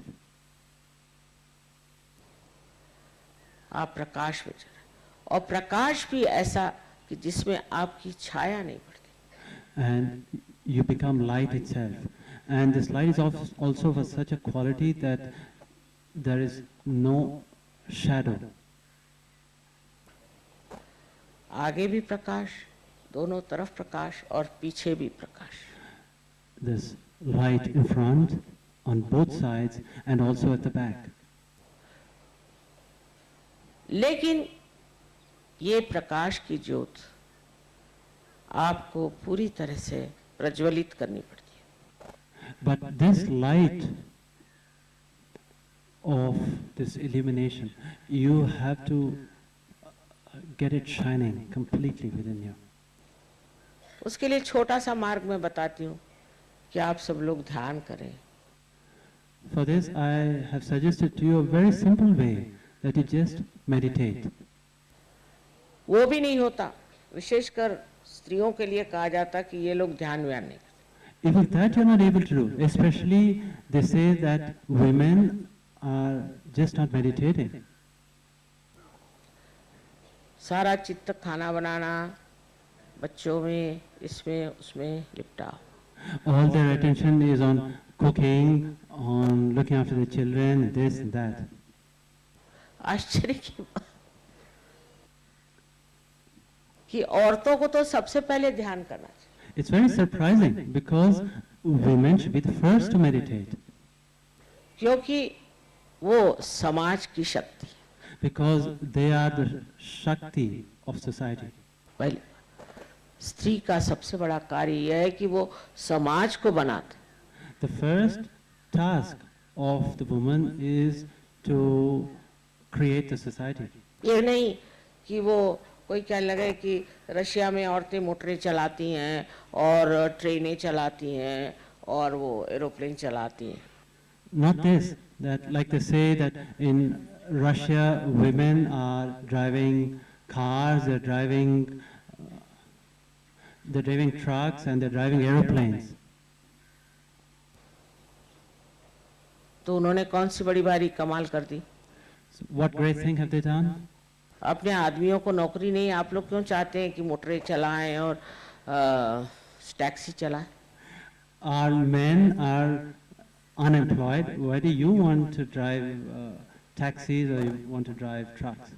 आप प्रकाश में चले, और प्रकाश भी ऐसा कि जिसमें आपकी छाया नहीं पड़ती। And you become light itself. And this light is also of such a quality that there is no shadow. आगे भी प्रकाश, दोनों तरफ प्रकाश, और पीछे भी प्रकाश। There's light in front, on both sides, and also at the back. लेकिन ये प्रकाश की ज्योत आपको पूरी तरह से प्रज्वलित करनी पड़ती है। But this light of this illumination, you have to get it shining completely within you. उसके लिए छोटा सा मार्ग मैं बताती हूँ कि आप सब लोग ध्यान करें। For this, I have suggested to you a very simple way, that you just meditate. वो भी नहीं होता, विशेषकर स्त्रियों के लिए कहा जाता कि ये लोग ध्यान व्यान नहीं करते। Even that you're not able to do. Especially, they say that women are just not meditating. सारा चित्त खाना बनाना, बच्चों में, इसमें उसमें लिपटा। All their attention is on cooking, on looking after the children, this and that. आश्चर्य की बात कि औरतों को तो सबसे पहले ध्यान करना चाहिए। It's very surprising because women should be the first to meditate. क्योंकि वो समाज की शक्ति, Because they are the Shakti of society. पहले स्त्री का सबसे बड़ा कार्य यह है कि वो समाज को बनाता। The first task of the woman is to create the society. ये नहीं कि वो कोई क्या लगे कि रशिया में औरतें मोटरें चलाती हैं और ट्रेनें चलाती हैं और वो एरोप्लेन चलाती हैं। Not this, that like they say that in Russia women are driving cars, they're driving trucks and they're driving aeroplanes. तो उन्होंने कौन सी बड़ी भारी कमाल कर दी? So what great thing have they done? अपने आदमियों को नौकरी नहीं, आप लोग क्यों चाहते हैं कि मोटरें चलाएं और टैक्सी चलाएं? Our men are unemployed. Why do you want to drive taxis or you want to drive trucks?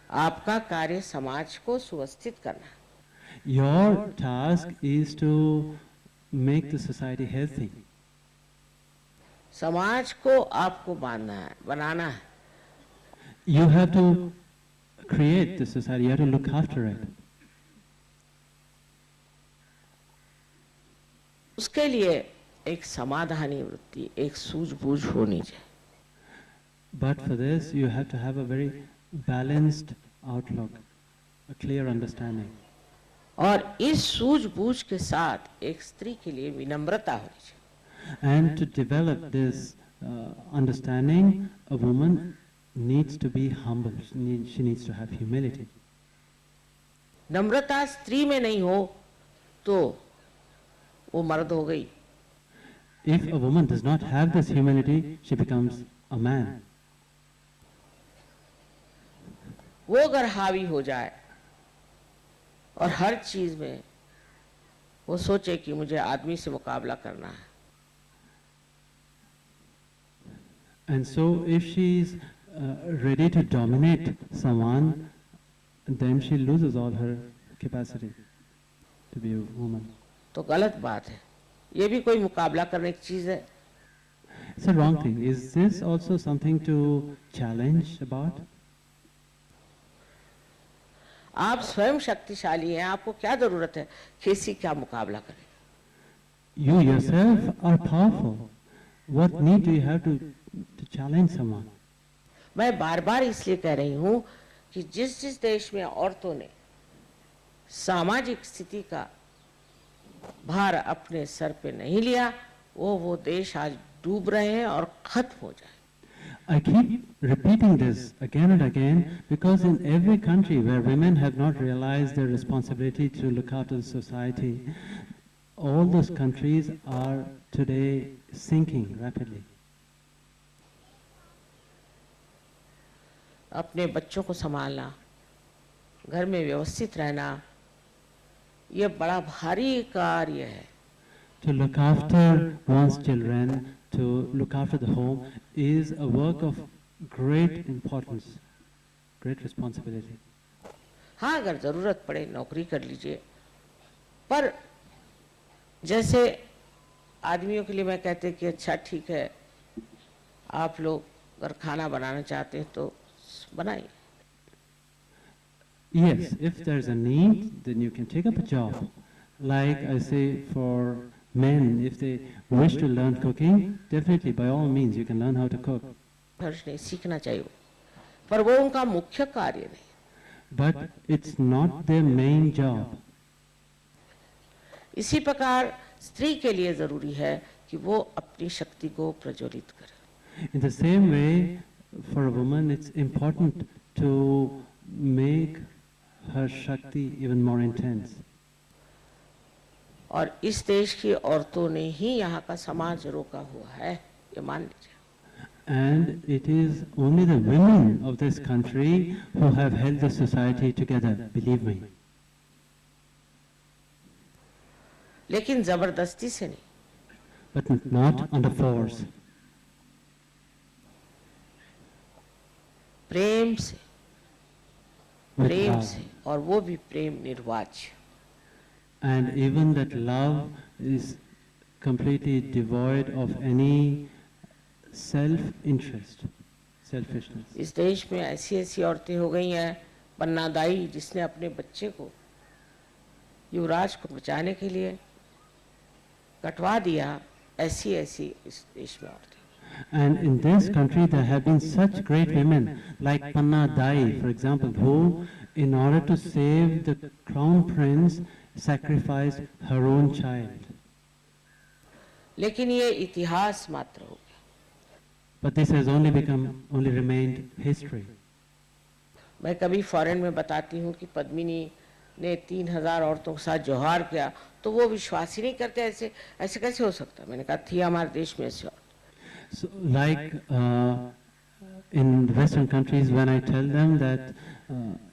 आपका कार्य समाज को सुव्यवस्थित करना है। Your task is to make the society healthy. समाज को आपको बांधना है, बनाना है। You have to create the society, you have to look after it. उसके लिए एक समाधानी वृत्ति, एक सूझबूझ होनी चाहिए। But for this, you have to have a very balanced outlook, a clear understanding. और इस सूझबूझ के साथ एक स्त्री के लिए विनम्रता होनी चाहिए। And to develop this understanding, a woman needs to be humble. She needs to have humility. नम्रता स्त्री में नहीं हो तो वो मर्द हो गई। If a woman does not have this humility, she becomes a man. वो अगर हावी हो जाए और हर चीज में वो सोचे कि मुझे आदमी से मुकाबला करना है, And so if she is ready to dominate someone, then she loses all her capacity to be a woman. तो गलत बात है। ये भी कोई मुकाबला करने की चीज है? It's a wrong thing. Is this also something to challenge about? आप स्वयं शक्तिशाली हैं, आपको क्या जरूरत है किसी का मुकाबला करें? You yourself are powerful. What need do you have to challenge someone? मैं बार बार इसलिए कह रही हूँ कि जिस जिस देश में औरतों ने सामाजिक स्थिति का भार अपने सर पे नहीं लिया, वो देश आज डूब रहे हैं और खत्म हो जाए। I keep repeating this again and again because in every country where women have not realized their responsibility to look after the society, all those countries are today sinking rapidly. अपने बच्चों को संभालना, घर में व्यवस्थित रहना, ये बड़ा भारी कार्य है। To look after one's children, to look after the home is a work of great importance, great responsibility. हाँ, अगर जरूरत पड़े नौकरी कर लीजिए, पर जैसे आदमियों के लिए मैं कहते कि अच्छा ठीक है, आप लोग अगर खाना बनाना चाहते हैं तो बनाइए। Yes, if there's a need, then you can take up a job. Like I say for men, if they wish to learn cooking, definitely by all means you can learn how to cook. सीखना चाहिए, पर वो उनका मुख्य कार्य नहीं। But it's not their main job. इसी प्रकार स्त्री के लिए जरूरी है कि वो अपनी शक्ति को प्रज्वलित करे। In the same way, for a woman, it's important to make her Shakti even more intense. और इस देश की औरतों ने ही यहाँ का समाज रोका हुआ है, ये मान लीजिए। And it is only the women of this country who have held the society together, believe me. लेकिन जबरदस्ती से नहीं, But not under force. प्रेम से, With प्रेम love. से, और वो भी प्रेम निर्वाच्य। And even that love is completely devoid of any self-interest, selfishness. इस देश में ऐसी ऐसी औरतें हो गई हैं, पन्नादाई जिसने अपने बच्चे को युवराज को बचाने के लिए कटवा दिया, ऐसी ऐसी इस देश में औरतें। And in this country there have been such great women like Panna Dai, for example, who in order to save the crown prince sacrificed her own child. लेकिन ये इतिहास मात्र हो गया। But this has only remained history. मैं कभी foreign में बताती हूँ कि पद्मिनी ने 3000 औरतों के साथ जोहार किया, तो वो विश्वास ही नहीं करते, ऐसे ऐसे कैसे हो सकता। मैंने कहा थी हमारे देश में ऐसे। So, like in Western countries, when I tell them that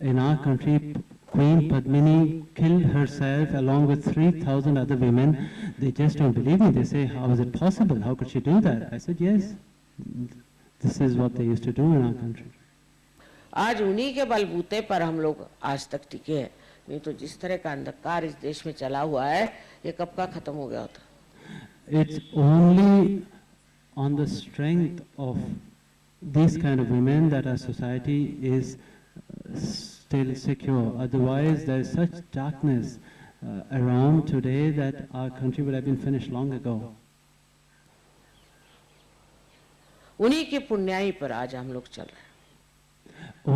in our country Queen Padmini killed herself along with 3,000 other women, they just don't believe me. They say, how is it possible? How could she do that? I said, yes, this is what they used to do in our country. आज उन्हीं के बलबूते पर हम लोग आज तक टिके हैं, नहीं तो जिस तरह का अंधकार इस देश में चला हुआ है, ये कब का खत्म हो गया होता। It's only on the strength of these kind of women that our society is still secure. Otherwise, there is such darkness around today that our country would have been finished long ago. उन्हीं के पुण्याई पर आज हम लोग चल रहे हैं।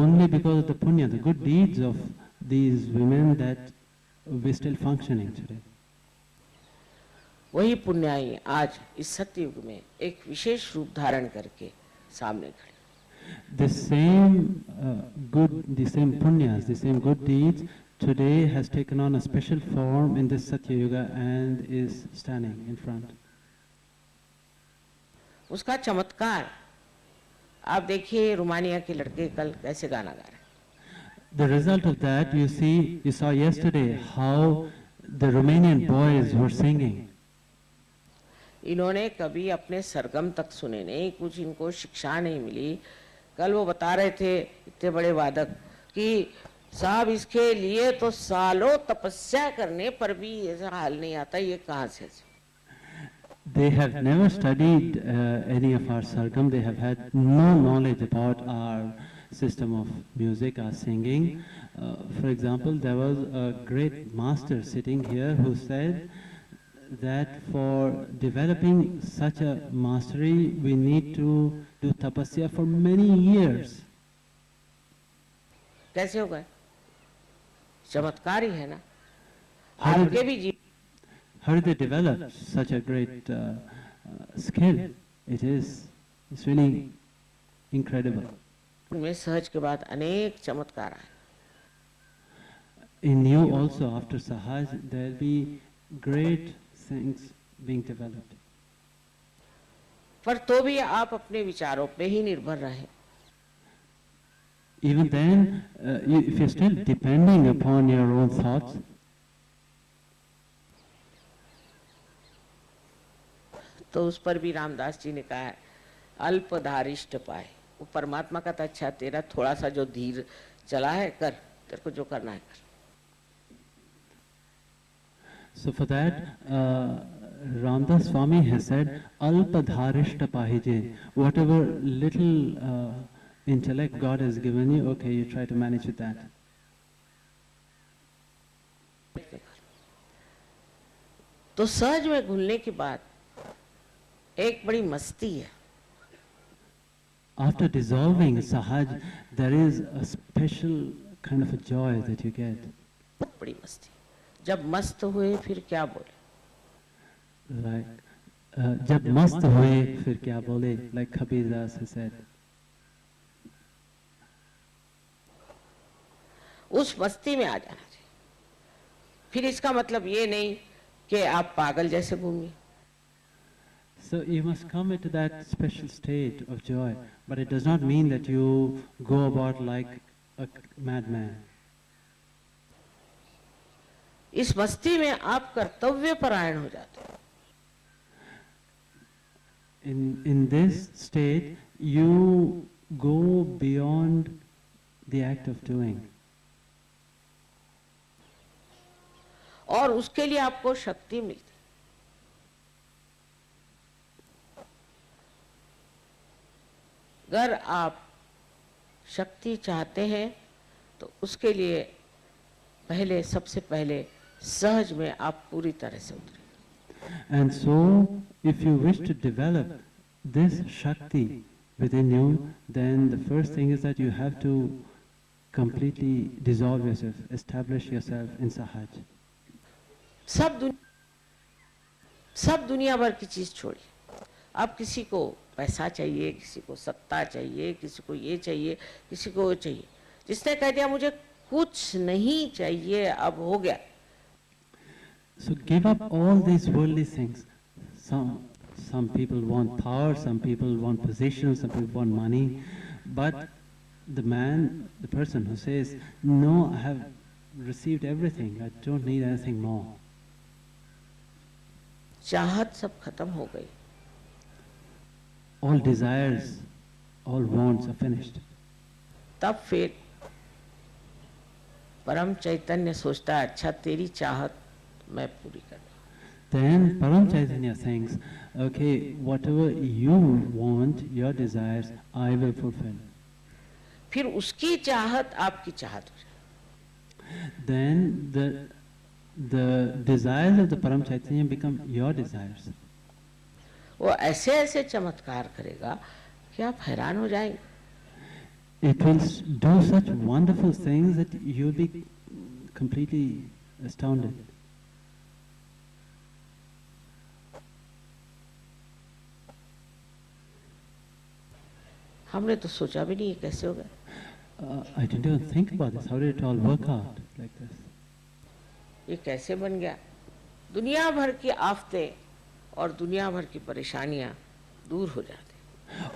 Only because of the punya, the good deeds of these women, that we're still functioning today. वही पुण्याई आज इस सत्ययुग में एक विशेष रूप धारण करके सामने खड़े। The same the same punyas, the same good deeds today has taken on a special form in this Satya Yuga and is standing in front. उसका चमत्कार आप देखिए, रोमानिया के लड़के कल कैसे गाना गा रहे हैं। The result of that, you saw yesterday how the Romanian boys were singing. इन्होंने कभी अपने सरगम तक सुने नहीं, कुछ इनको शिक्षा नहीं मिली। कल वो बता रहे थे इतने बड़े वादक कि साहब इसके लिए तो सालों तपस्या करने पर भी ऐसा हाल नहीं आता, ये कहाँ से। They have never studied any of our sargam. They have had no knowledge about our system of music, our singing. For example, there was a great master sitting here who said that for developing such a mastery, we need to do tapasya for many years. कैसे होगा? चमत्कार ही है ना। How आपके did- भी how did they develop such a great skill? It's really incredible. उनमें सहज के बाद अनेक चमत्कार आए। In you also, after Sahaj, there'll be great things being developed. पर तो भी आप अपने विचारों पे ही निर्भर रहे। Even then, if you're still depending upon your own thoughts, तो उस पर भी रामदास जी ने कहा है अल्पधारिष्ट पाए। वो परमात्मा का तो अच्छा, तेरा थोड़ा सा जो धीर चला है कर, तेरे को जो करना है कर। so for that, Ramdas Swami has said, Alpadharishta pahije. Whatever little intellect God has given you, okay, you try to manage with that. तो सहज में घुलने के बाद एक बड़ी मस्ती है। After dissolving Sahaj, there is a special kind of a joy that you get. बड़ी मस्ती। जब मस्त हुए फिर क्या बोले? Like, जब मस्त हुए फिर क्या बोले? Like Kabir Das has said. उस मस्ती में आ जाना चाहिए। फिर इसका मतलब ये नहीं कि आप पागल जैसे घूमिए। So you must come into that special state of joy, but it does not mean that you go about like a madman. इस मस्ती में आप कर्तव्य परायण हो जाते हैं। In this state, you go beyond the act of doing. और उसके लिए आपको शक्ति मिलती। अगर आप शक्ति चाहते हैं तो उसके लिए पहले सबसे पहले सहज में आप पूरी तरह से उतरें। And so, if you wish to develop this Shakti within you, then the first thing is that you have to completely dissolve yourself, establish yourself in Sahaj. सब दुनिया भर की चीज छोड़िए। अब किसी को पैसा चाहिए, किसी को सत्ता चाहिए, किसी को ये चाहिए, किसी को वो चाहिए। जिसने कह दिया मुझे कुछ नहीं चाहिए, अब हो गया। So give up all these worldly things. Some people want power, some people want position, some people want money. But the person who says, no, I have received everything, I don't need anything more. चाहत सब खत्म हो गई। All desires, all wants are finished. तब फिर परम चैतन्य सोचता है, अच्छा तेरी चाहत मैं पूरी कर। Then Param Chaitanya thinks, okay, whatever you want, your desires, I will fulfill. फिर उसकी चाहत आपकी चाहत हो जाए। Then the desires of the Param Chaitanya become your desires. वो ऐसे ऐसे चमत्कार करेगा कि आप हैरान हो जाएंगे। It will do such wonderful things that you'll be completely astounded. हमने तो सोचा भी नहीं कैसे होगा। I didn't even think about this. How did it all work out like this? ये कैसे बन गया? दुनिया भर की आफतें और दुनिया भर की परेशानियां दूर हो जाती।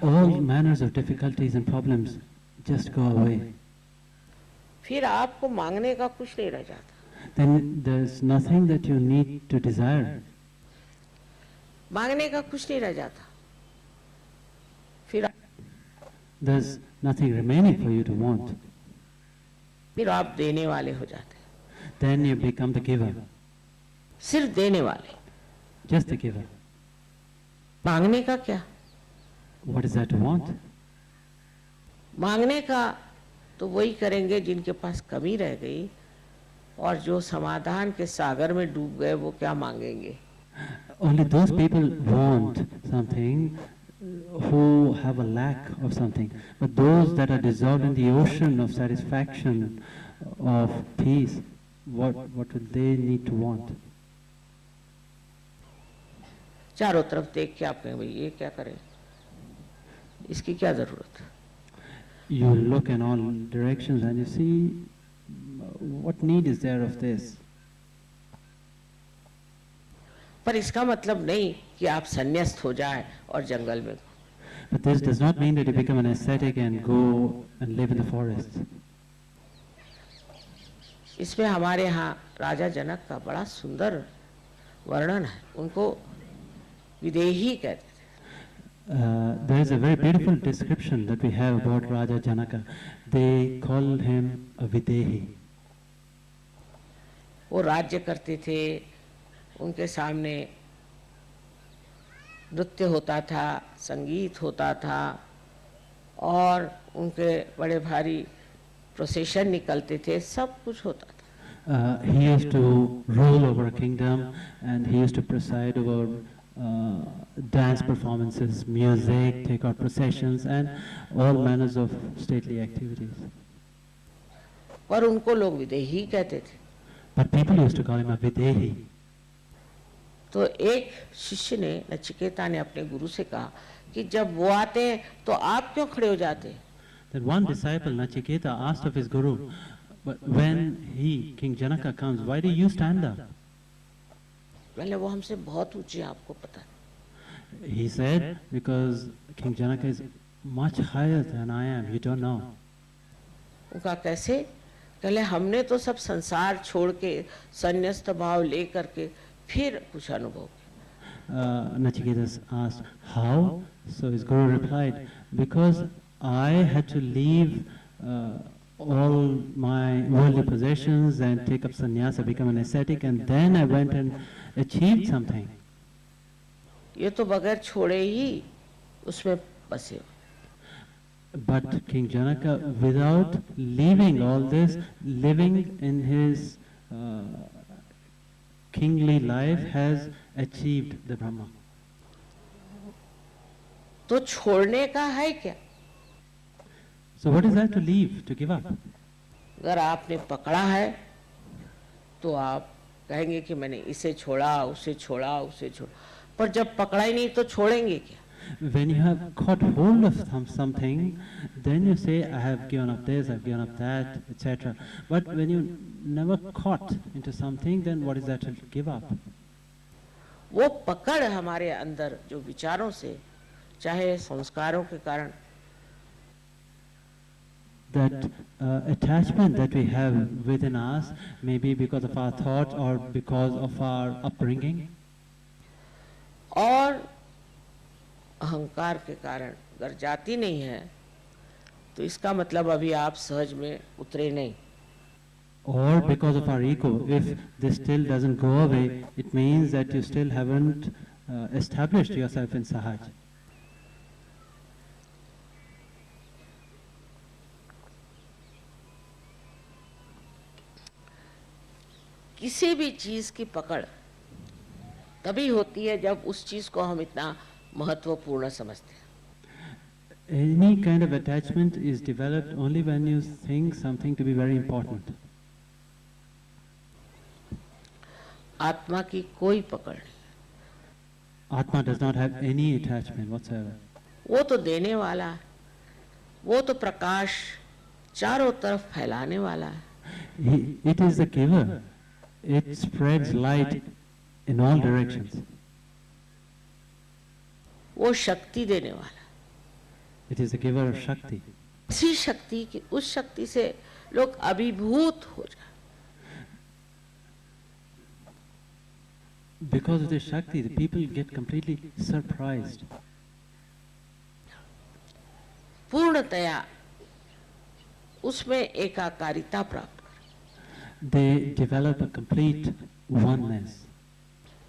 All manners of difficulties and problems just go away. फिर आपको मांगने का कुछ नहीं रह जाता। Then there's nothing that you need to desire. मांगने का कुछ नहीं रह जाता। फिर There's nothing remaining for you to want. फिर आप देने वाले हो जाते हैं। Then you become the giver. सिर्फ देने वाले। Just the giver. मांगने का क्या? What is that to want? मांगने का तो वही करेंगे जिनके पास कमी रह गई, और जो समाधान के सागर में डूब गए वो क्या मांगेंगे? Only those people want something who have a lack of something. But those that are dissolved in the ocean of satisfaction, of peace, what will they need to want? चारों तरफ देख के आप कहें भाई ये क्या करें, इसकी क्या जरूरत है। You look in all directions and you see what need is there of this. पर इसका मतलब नहीं कि आप संन्यास्त हो जाए और जंगल में। But this does not mean that you become an ascetic and go and live in the forest. इसमें हमारे यहाँ राजा जनक का बड़ा सुंदर वर्णन है, उनको विदेही कहते थे। There is a very beautiful description that we have about Raja Janaka. They called him a Videhi. वो राज्य करते थे, उनके सामने नृत्य होता था, संगीत होता था और उनके बड़े भारी प्रोसेशन निकलते थे, सब कुछ होता था। He used to rule over a kingdom and he used to preside over dance performances, music, take out processions and all manners of stately activities. पर उनको लोग विदेही कहते थे। But people used to call him a Videhi. तो एक शिष्य ने, नचिकेता ने अपने गुरु से कहा कि जब वो आते हैं तो आप क्यों खड़े हो जाते हैं? Then one disciple, Nachiketa, asked of his guru, but when he, King Janaka, comes, why do you stand up? पहले वो हमसे बहुत ऊंचे हैं, आपको पता है। He said, because King Janaka is much higher than I am, you don't know. उनका कैसे? पहले हमने तो सब संसार छोड़ के संन्यास्त भाव ले करके फिर कुछ अनुभव किया। Nachiketa asked, how? So his guru replied, because I had to leave all my worldly possessions and take up sannyasa, become an ascetic, and then I went and achieved something. ये तो बगैर छोड़े ही उसमें बसे। But King Janaka, without leaving all this, living in his kingly life, has achieved the Brahma. तो छोड़ने का है क्या? So what is that to leave, to give up? अगर आपने पकड़ा है तो आप कहेंगे कि मैंने इसे छोड़ा, उसे छोड़ा, उसे छोड़ा, पर जब पकड़ा ही नहीं तो छोड़ेंगे क्या? When you have caught hold of something, then you say, I have given up this, I've given up that, etc. But when you never caught into something, then what is that to give up? वो पकड़ हमारे अंदर जो विचारों से, चाहे संस्कारों के कारण, that attachment that we have within us, maybe because of our thoughts or because of our upbringing, और अहंकार के कारण अगर जाती नहीं है तो इसका मतलब अभी आप सहज में उतरे नहीं। or because of our ego, if this still doesn't go away, it means that you still haven't established yourself in Sahaj. किसी भी चीज की पकड़ तभी होती है जब उस चीज को हम इतना महत्वपूर्ण समझते हैं। Any kind of attachment is developed only when you think something to be very important. आत्मा की कोई पकड़ नहीं। Atma does not have any attachment whatsoever. वो तो देने वाला है, वो तो प्रकाश चारों तरफ फैलाने वाला है। It is the giver. It spreads light in all directions. वो शक्ति देने वाला है। It is the giver of Shakti. इसी शक्ति की, उस शक्ति से लोग अभिभूत हो जाए। Because of this Shakti, the people get completely surprised. पूर्णतया उसमें एकाकारिता प्राप्त करें। They develop a complete oneness.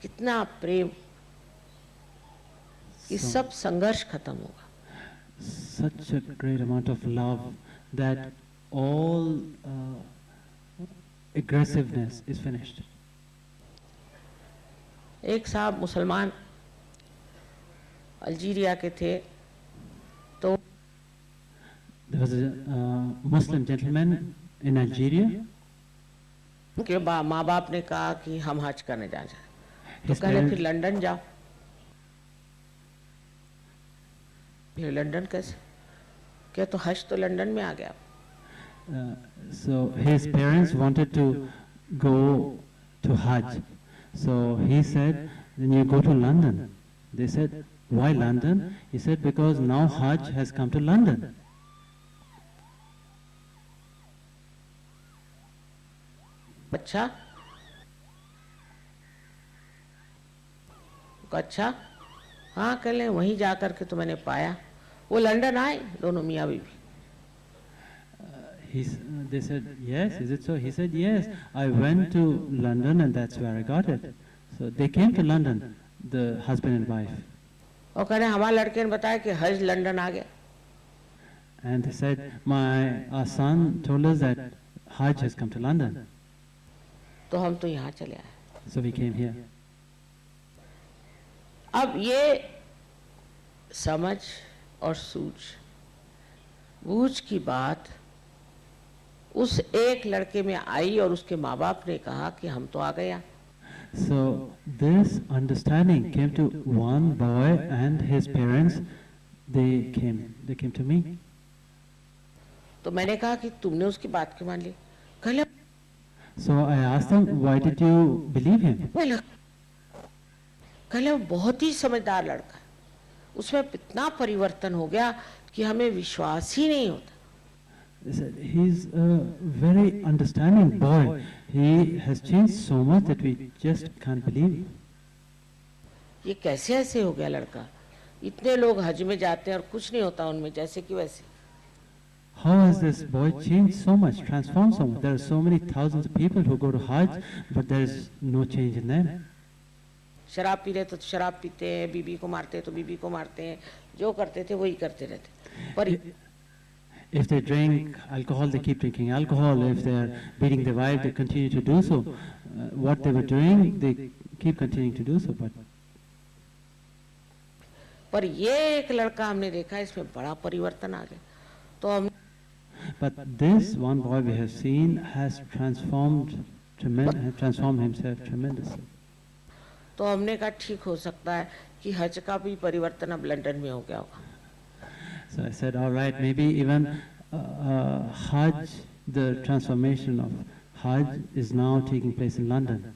कितना प्रेम कि सब संघर्ष खत्म होगा। Such a great amount of love that all aggressiveness is finished. एक साहब मुसलमान अल्जीरिया के थे, तो There was a Muslim gentleman in Algeria. उनके माँ बाप ने कहा कि हम हज करने जा जाए, तो His कहले parents- फिर लंदन जाओ। ये लंदन कैसे? क्या तो हज तो लंदन में आ गया। So his parents wanted to go to Hajj. So he said, then you go to London. They said, why London? He said, because now Hajj has come to London. अच्छा, अच्छा, हाँ कह लें, वहीं जा कर के तो मैंने पाया। वो लंदन आए दोनों मियाँ बीवी। They said, yes, is it so? He said, yes, I went to London and that's where I got it. So they came to London, the husband and wife. और कह रहे हमारे लड़के ने बताया कि हज लंदन आ गया। And they said, our son told us that Hajj has come to London. तो हम तो यहाँ चले आए। So we came here. अब ये समझ और बूझ की बात उस एक लड़के में आई और उसके माँ बाप ने कहा कि हम तो आ गया। So this understanding came to one boy and his parents. They came to me. तो मैंने कहा कि तुमने उसकी बात क्यों मान ली? कहले So I asked them, why did you believe him? कहले वो बहुत ही समझदार लड़का, उसमें इतना परिवर्तन हो गया कि हमें विश्वास ही नहीं होता। They said, he's a very understanding boy. He has changed so much that we just can't believe it. ये कैसे ऐसे हो गया लड़का? इतने लोग हज में जाते हैं और कुछ नहीं होता उनमें, जैसे कि वैसे। How has this boy changed so much, transformed so much? There are so many thousands of people who go to Hajj, but there is no change in them. शराब पी रहे तो शराब पीते हैं, बीबी को मारते तो बीबी को मारते हैं, जो करते थे वही करते रहते। पर if they drink alcohol, they keep drinking alcohol. If they are beating their wife, they continue to do so. What they were doing, they keep continuing to do so. पर ये एक लड़का हमने देखा, इसमें बड़ा परिवर्तन आ गया। तो हम But this one boy we have seen has transformed himself tremendously. तो हमने कहा ठीक हो सकता है कि हज का भी परिवर्तन अब लंदन में हो गया होगा। So I said, all right, maybe even Hajj, the transformation of Hajj is now taking place in London.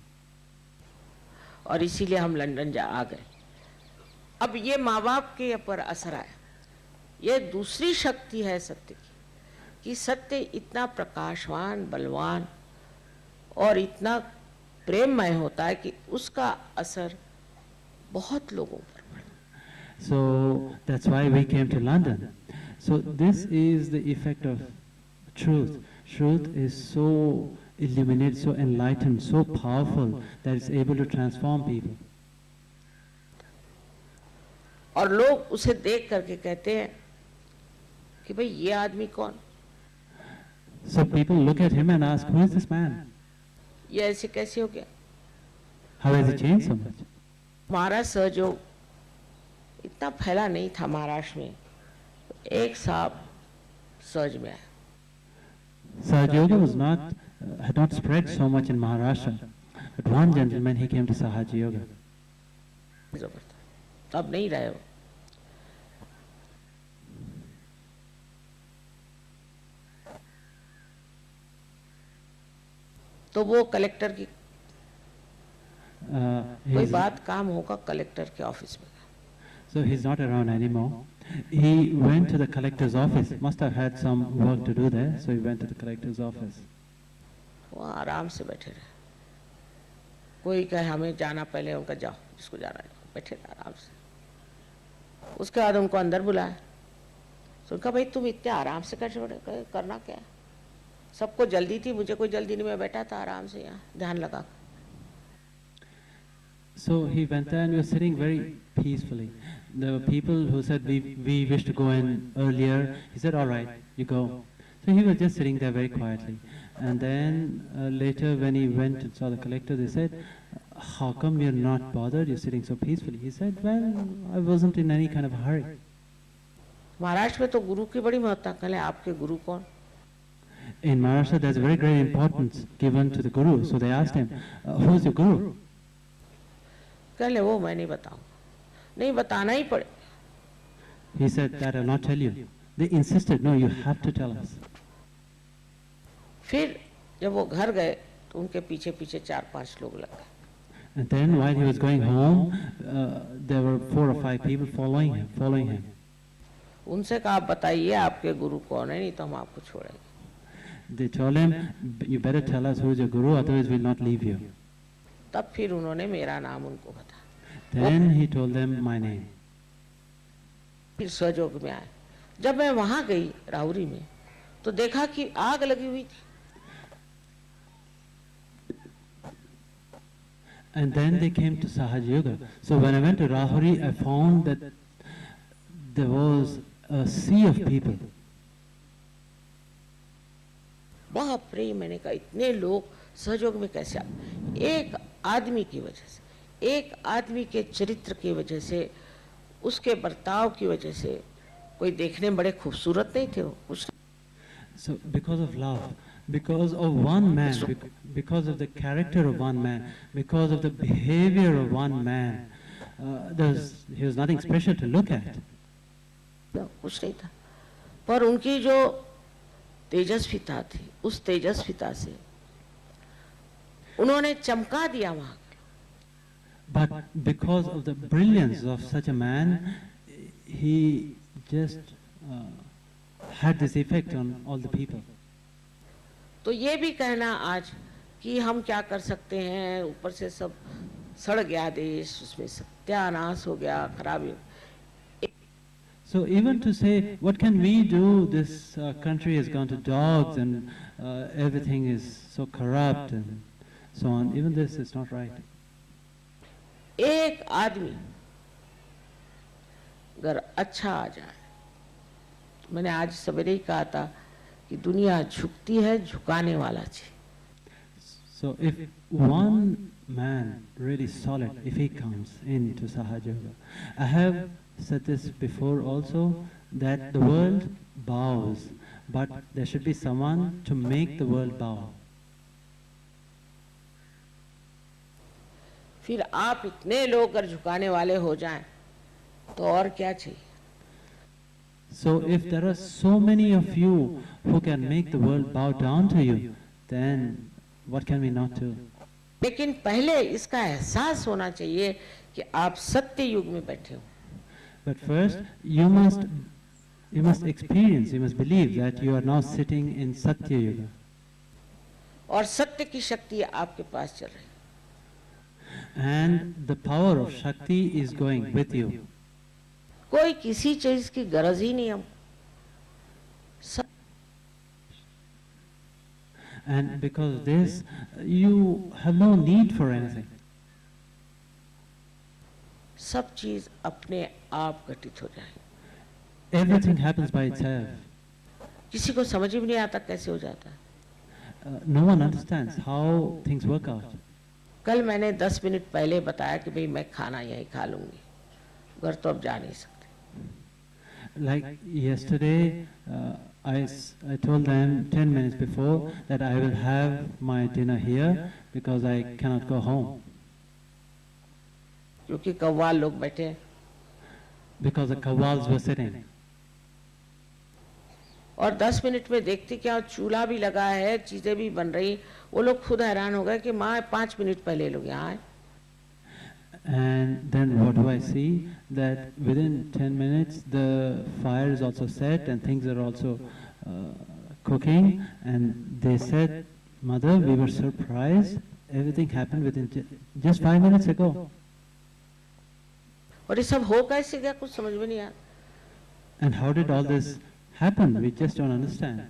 और इसीलिए हम लंदन आ गए। अब ये माँ बाप के ऊपर असर आया। ये दूसरी शक्ति है सत्य की, कि सत्य इतना प्रकाशवान, बलवान और इतना प्रेममय होता है कि उसका असर बहुत लोगों पर पड़ा। So that's why we came to London. So this is the effect of truth. Truth is so illuminated, so enlightened, so powerful that it's able to transform people. और लोग उसे देख करके कहते हैं कि भाई ये आदमी कौन? So people look at him and ask, who is this man? ये ऐसे कैसे हो गया? How has he changed so much? हमारा सहयोग इतना फैला नहीं था महाराष्ट्र में, एक साहब सहज में आया। Sahaja Yoga had not spread so much in Maharashtra, but one gentleman, he came to Sahaja Yoga. अब नहीं रहे वो। तो वो कलेक्टर की कोई बात काम होगा कलेक्टर के ऑफिस में। So he's not around anymore. He went to the collector's office. Must have had some work to do there, so he went to the collector's office. वो आराम से बैठे रहे। कोई कहे हमें जाना, पहले उनका जाओ, जिसको जाना है बैठे रहे आराम से। उसके बाद उनको अंदर बुलाया। तो उनका भाई तुम इतने आराम से कैसे, करना क्या है? सबको जल्दी थी, मुझे कोई जल्दी नहीं, मैं बैठा था आराम से यहाँ ध्यान लगा। So he went there and was sitting very peacefully. There were people who said, we wish to go in earlier. He said, all right, you go. So he was just sitting there very quietly. And then later when he went and saw the collector, they said, how come you're not bothered? You're sitting so peacefully. He said, well, I wasn't in any kind of a hurry. Maharashtra में तो गुरु की बड़ी महत्ता, कहले आपके गुरु कौन? In Maharashtra, there's very great importance given to the guru. So they asked him, who's your guru? कहले वो मैं नहीं बताऊंगा। नहीं बताना ही पड़े। He said that I'll not tell you. They insisted, no, you have to tell us. फिर जब वो घर गए तो उनके पीछे पीछे 4-5 लोग लग गए। And then while he was going home, there were 4 or 5 people following him. उनसे कहा आप बताइए आपके गुरु कौन है, नहीं तो हम आपको छोड़ेंगे। They told him, you better tell us who is your guru, otherwise we'll not leave you. तब फिर उन्होंने मेरा नाम उनको बताया। Then he told them my name. फिर स्वयोग में आए। जब मैं वहां गई राहुरी में तो देखा कि आग लगी हुई थी। And then they came to Sahaj Yoga. So when I went to Rahuri, I found that there was a sea of people. बाप रे, मैंने कहा इतने लोग सहयोग में कैसे आ? एक आदमी की वजह से, एक आदमी के चरित्र की वजह से, उसके बर्ताव की वजह से, कोई देखने में बड़े खूबसूरत नहीं थे वो कुछ। So because of love, because of one man, because of the character of one man, because of the behavior of one man, he was nothing special to look at. कुछ नहीं था, पर उनकी जो तेजस्विता थी, उस तेजस्विता से उन्होंने चमका दिया वहां। But because of the brilliance of such a man, he just had this effect on all the people. तो ये भी कहना आज कि हम क्या कर सकते हैं, ऊपर से सब सड़ गया देश, उसमें सत्यानाश हो गया, खराबी। So even to say, what can we do? This country has gone to dogs and everything is so corrupt and so on. Even this is not right. एक आदमी अगर अच्छा आ जाए, मैंने आज सवेरे ही कहा था कि दुनिया झुकती है, झुकाने वाला चाहिए। So if one man really solid, if he comes into Sahaja Yoga, I have said this before also, that the world bows, but there should be someone to make the world bow. फिर आप इतने लोग अगर झुकाने वाले हो जाएं तो और क्या चाहिए? So if there are so many of you who can make the world bow down to you, then what can we not do? लेकिन पहले इसका एहसास होना चाहिए कि आप सत्य युग में बैठे हो। But first, you must experience, you must believe that you are now sitting in Satya Yuga. और सत्य की शक्ति आपके पास चल रही है। And the power of Shakti is going with you. कोई किसी चीज की गरज ही नहीं हम। And because of this, you have no need for anything. सब चीज अपने आप घटित हो जाए। Everything happens by itself. किसी को समझ भी नहीं आता कैसे हो जाता है। No one understands how things work out. कल मैंने 10 मिनट पहले बताया कि भाई मैं खाना यहीं खा लूंगी, घर तो अब जा नहीं सकते। Like yesterday, I told them 10 minutes before that I will have my dinner here because I cannot go home. क्योंकि कव्वाल लोग बैठे, because the kawals were sitting. और 10 मिनट में देखते क्या चूल्हा भी लगा है, चीजें भी बन रही, वो लोग खुद हैरान हो गए कि माँ 5 मिनट पहले लोग यहाँ आए। And then what do I see? That within 10 minutes the fire is also set and things are also cooking, and they said, Mother, we were surprised, everything happened within just 5 minutes ago. और ये सब हो कैसे गया, कुछ समझ में नहीं आया। And how did all this happen? We just don't understand.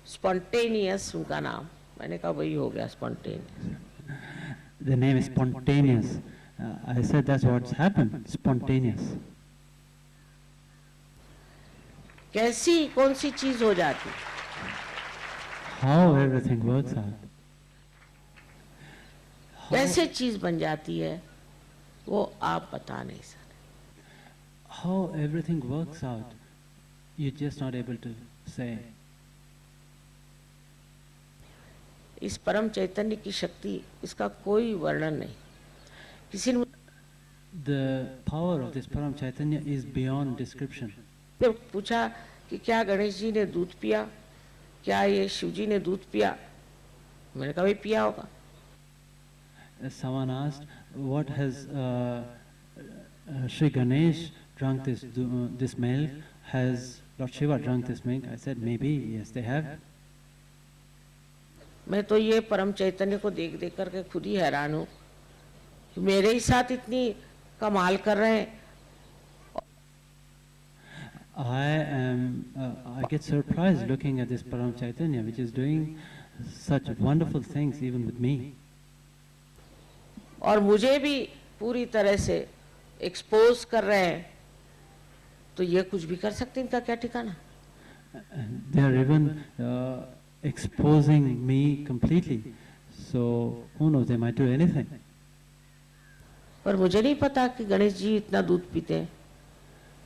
Spontaneous उनका नाम, मैंने कहा वही हो गया spontaneous। The name is spontaneous. I said that's what's happened, spontaneous. कैसी कौन सी चीज हो जाती? How everything works out. कैसे चीज बन जाती है वो आप बता नहीं सकते। How everything works out, you're just not able to say. इस परम चैतन्य की शक्ति, इसका कोई वर्णन नहीं। किसी ने the power of this Param Chaitanya is beyond description. जब पूछा कि क्या गणेश जी ने दूध पिया, क्या ये शिव जी ने दूध पिया, मैंने कहा भाई पिया होगा. Someone asked, what has Sri Ganesh drunk this milk? Has Lord Shiva drunk this milk? I said, maybe, yes, they have. मैं तो ये परम चैतन्य को देख देख करके खुद ही हैरान हूँ कि मेरे ही साथ इतनी कमाल कर रहे हैं. I get surprised looking at this Param Chaitanya, which is doing such wonderful things even with me. और मुझे भी पूरी तरह से एक्सपोज कर रहे हैं, तो ये कुछ भी कर सकते हैं, इनका क्या ठिकाना. They are even exposing me completely, so who knows, they might do anything. पर मुझे नहीं पता कि गणेश जी इतना दूध पीते हैं.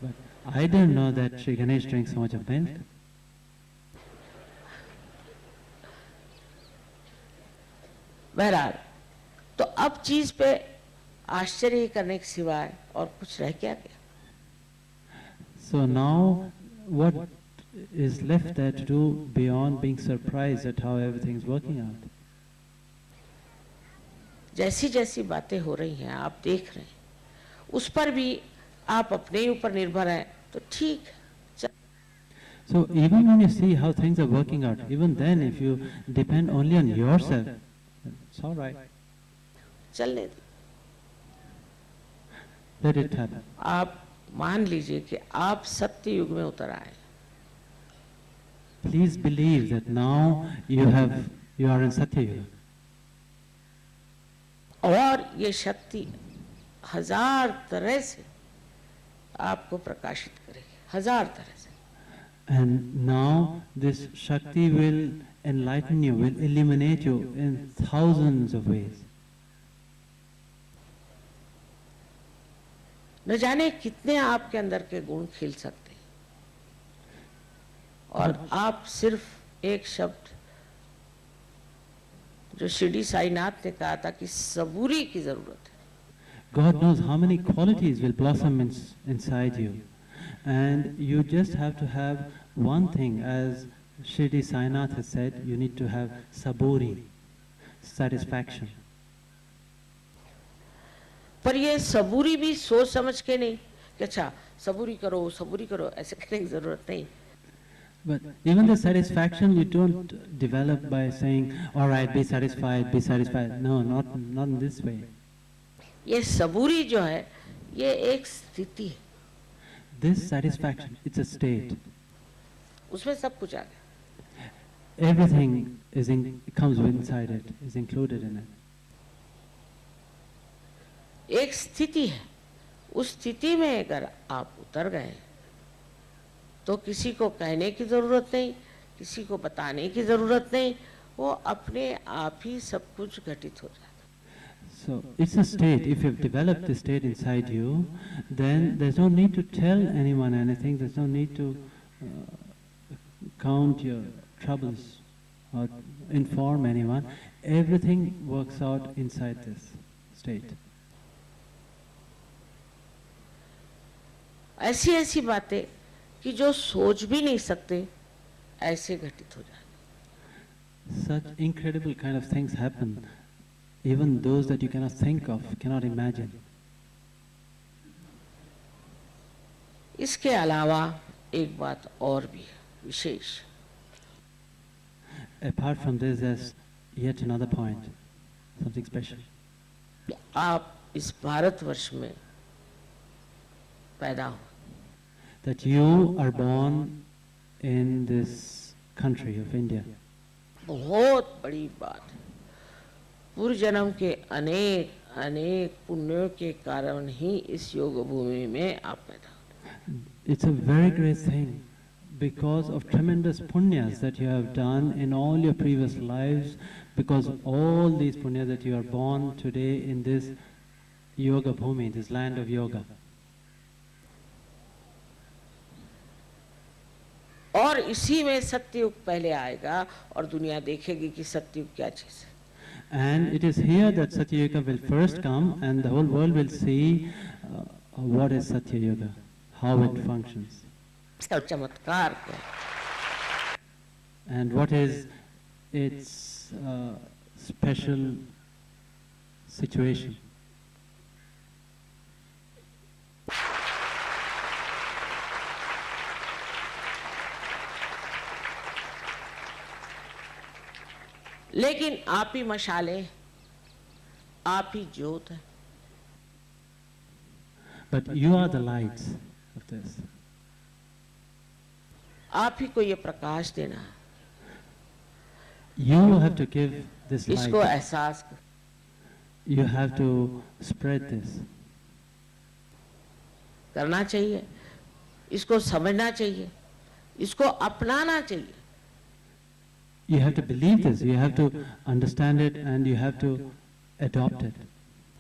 But I didn't know that Sri Ganesh drinks so much of milk. बहरहाल, तो अब चीज पे आश्चर्य करने के सिवाय और कुछ रह क्या गया. So now, what is left there to do beyond being surprised at how everything's working out? जैसी जैसी बातें हो रही हैं आप देख रहे हैं, उस पर भी आप अपने ही ऊपर निर्भर हैं, तो ठीक है. So even when you see how things are working out, even then if you depend only on yourself, it's all right. चलने दो. Let it happen. आप मान लीजिए कि आप सत्य युग में उतर आए. Please believe that now you are in Satya Yuga. और ये शक्ति हजार तरह से आपको प्रकाशित करेगी, हजार तरह से. And now this Shakti will enlighten you, will illuminate you in thousands of ways. न जाने कितने आपके अंदर के गुण खिल सकते हैं, और आप सिर्फ एक शब्द जो शिरडी साईनाथ ने कहा था कि सबूरी की जरूरत है. God knows how many qualities will blossom inside you, and you just have to have one thing, as Shirdi Sainath has said, you need to have saburi, satisfaction. पर ये सबूरी भी सोच समझ के नहीं कि अच्छा सबूरी करो, ऐसे करने की जरूरत नहीं. But even the satisfaction you don't develop by saying, all right, be satisfied, be satisfied. No, not in this way. ये सबूरी जो है, ये एक स्थिति है. This satisfaction, it's a state. उसमें सब कुछ आ गया. Everything comes inside it, is included in it. एक स्थिति है, उस स्थिति में अगर आप उतर गए तो किसी को कहने की जरूरत नहीं, किसी को बताने की जरूरत नहीं, वो अपने आप ही सब कुछ घटित हो जाता है. So it's a state. If you've developed the state inside you, then there's no need to tell anyone anything. There's no need to count your troubles or inform anyone. Everything works out inside this state. ऐसी ऐसी बातें कि जो सोच भी नहीं सकते ऐसे घटित हो जाते. Such incredible kind of things happen, even those that you cannot think of, cannot imagine. इसके अलावा एक बात और भी है विशेष. Apart from this, there's yet another point, something special. आप इस भारतवर्ष में पैदा हो. That you are born in this country of India. बहुत बड़ी बात है. पूर्व जन्म के अनेक अनेक पुण्यों के कारण ही इस योग भूमि में आप पैदा हो. It's a very great thing because of tremendous punyas that you have done in all your previous lives. Because of all these punyas that you are born today in this yoga bhumi, this land of yoga. और इसी में सत्ययुग पहले आएगा और दुनिया देखेगी कि सत्ययुग क्या चीज है. And it is here that Satyayuga will first come, and the whole world will see what is Satya Yoga, how it functions, और चमत्कार क्या है? and what is its special situation. लेकिन आप ही मशाले, आप ही ज्योत है। But you are the lights of this. आप ही को ये प्रकाश देना है, You have to give this इसको light. एहसास कर। You have to spread this. करना चाहिए, इसको समझना चाहिए, इसको अपनाना चाहिए। You have to believe this. You have to understand it, and you have to adopt it.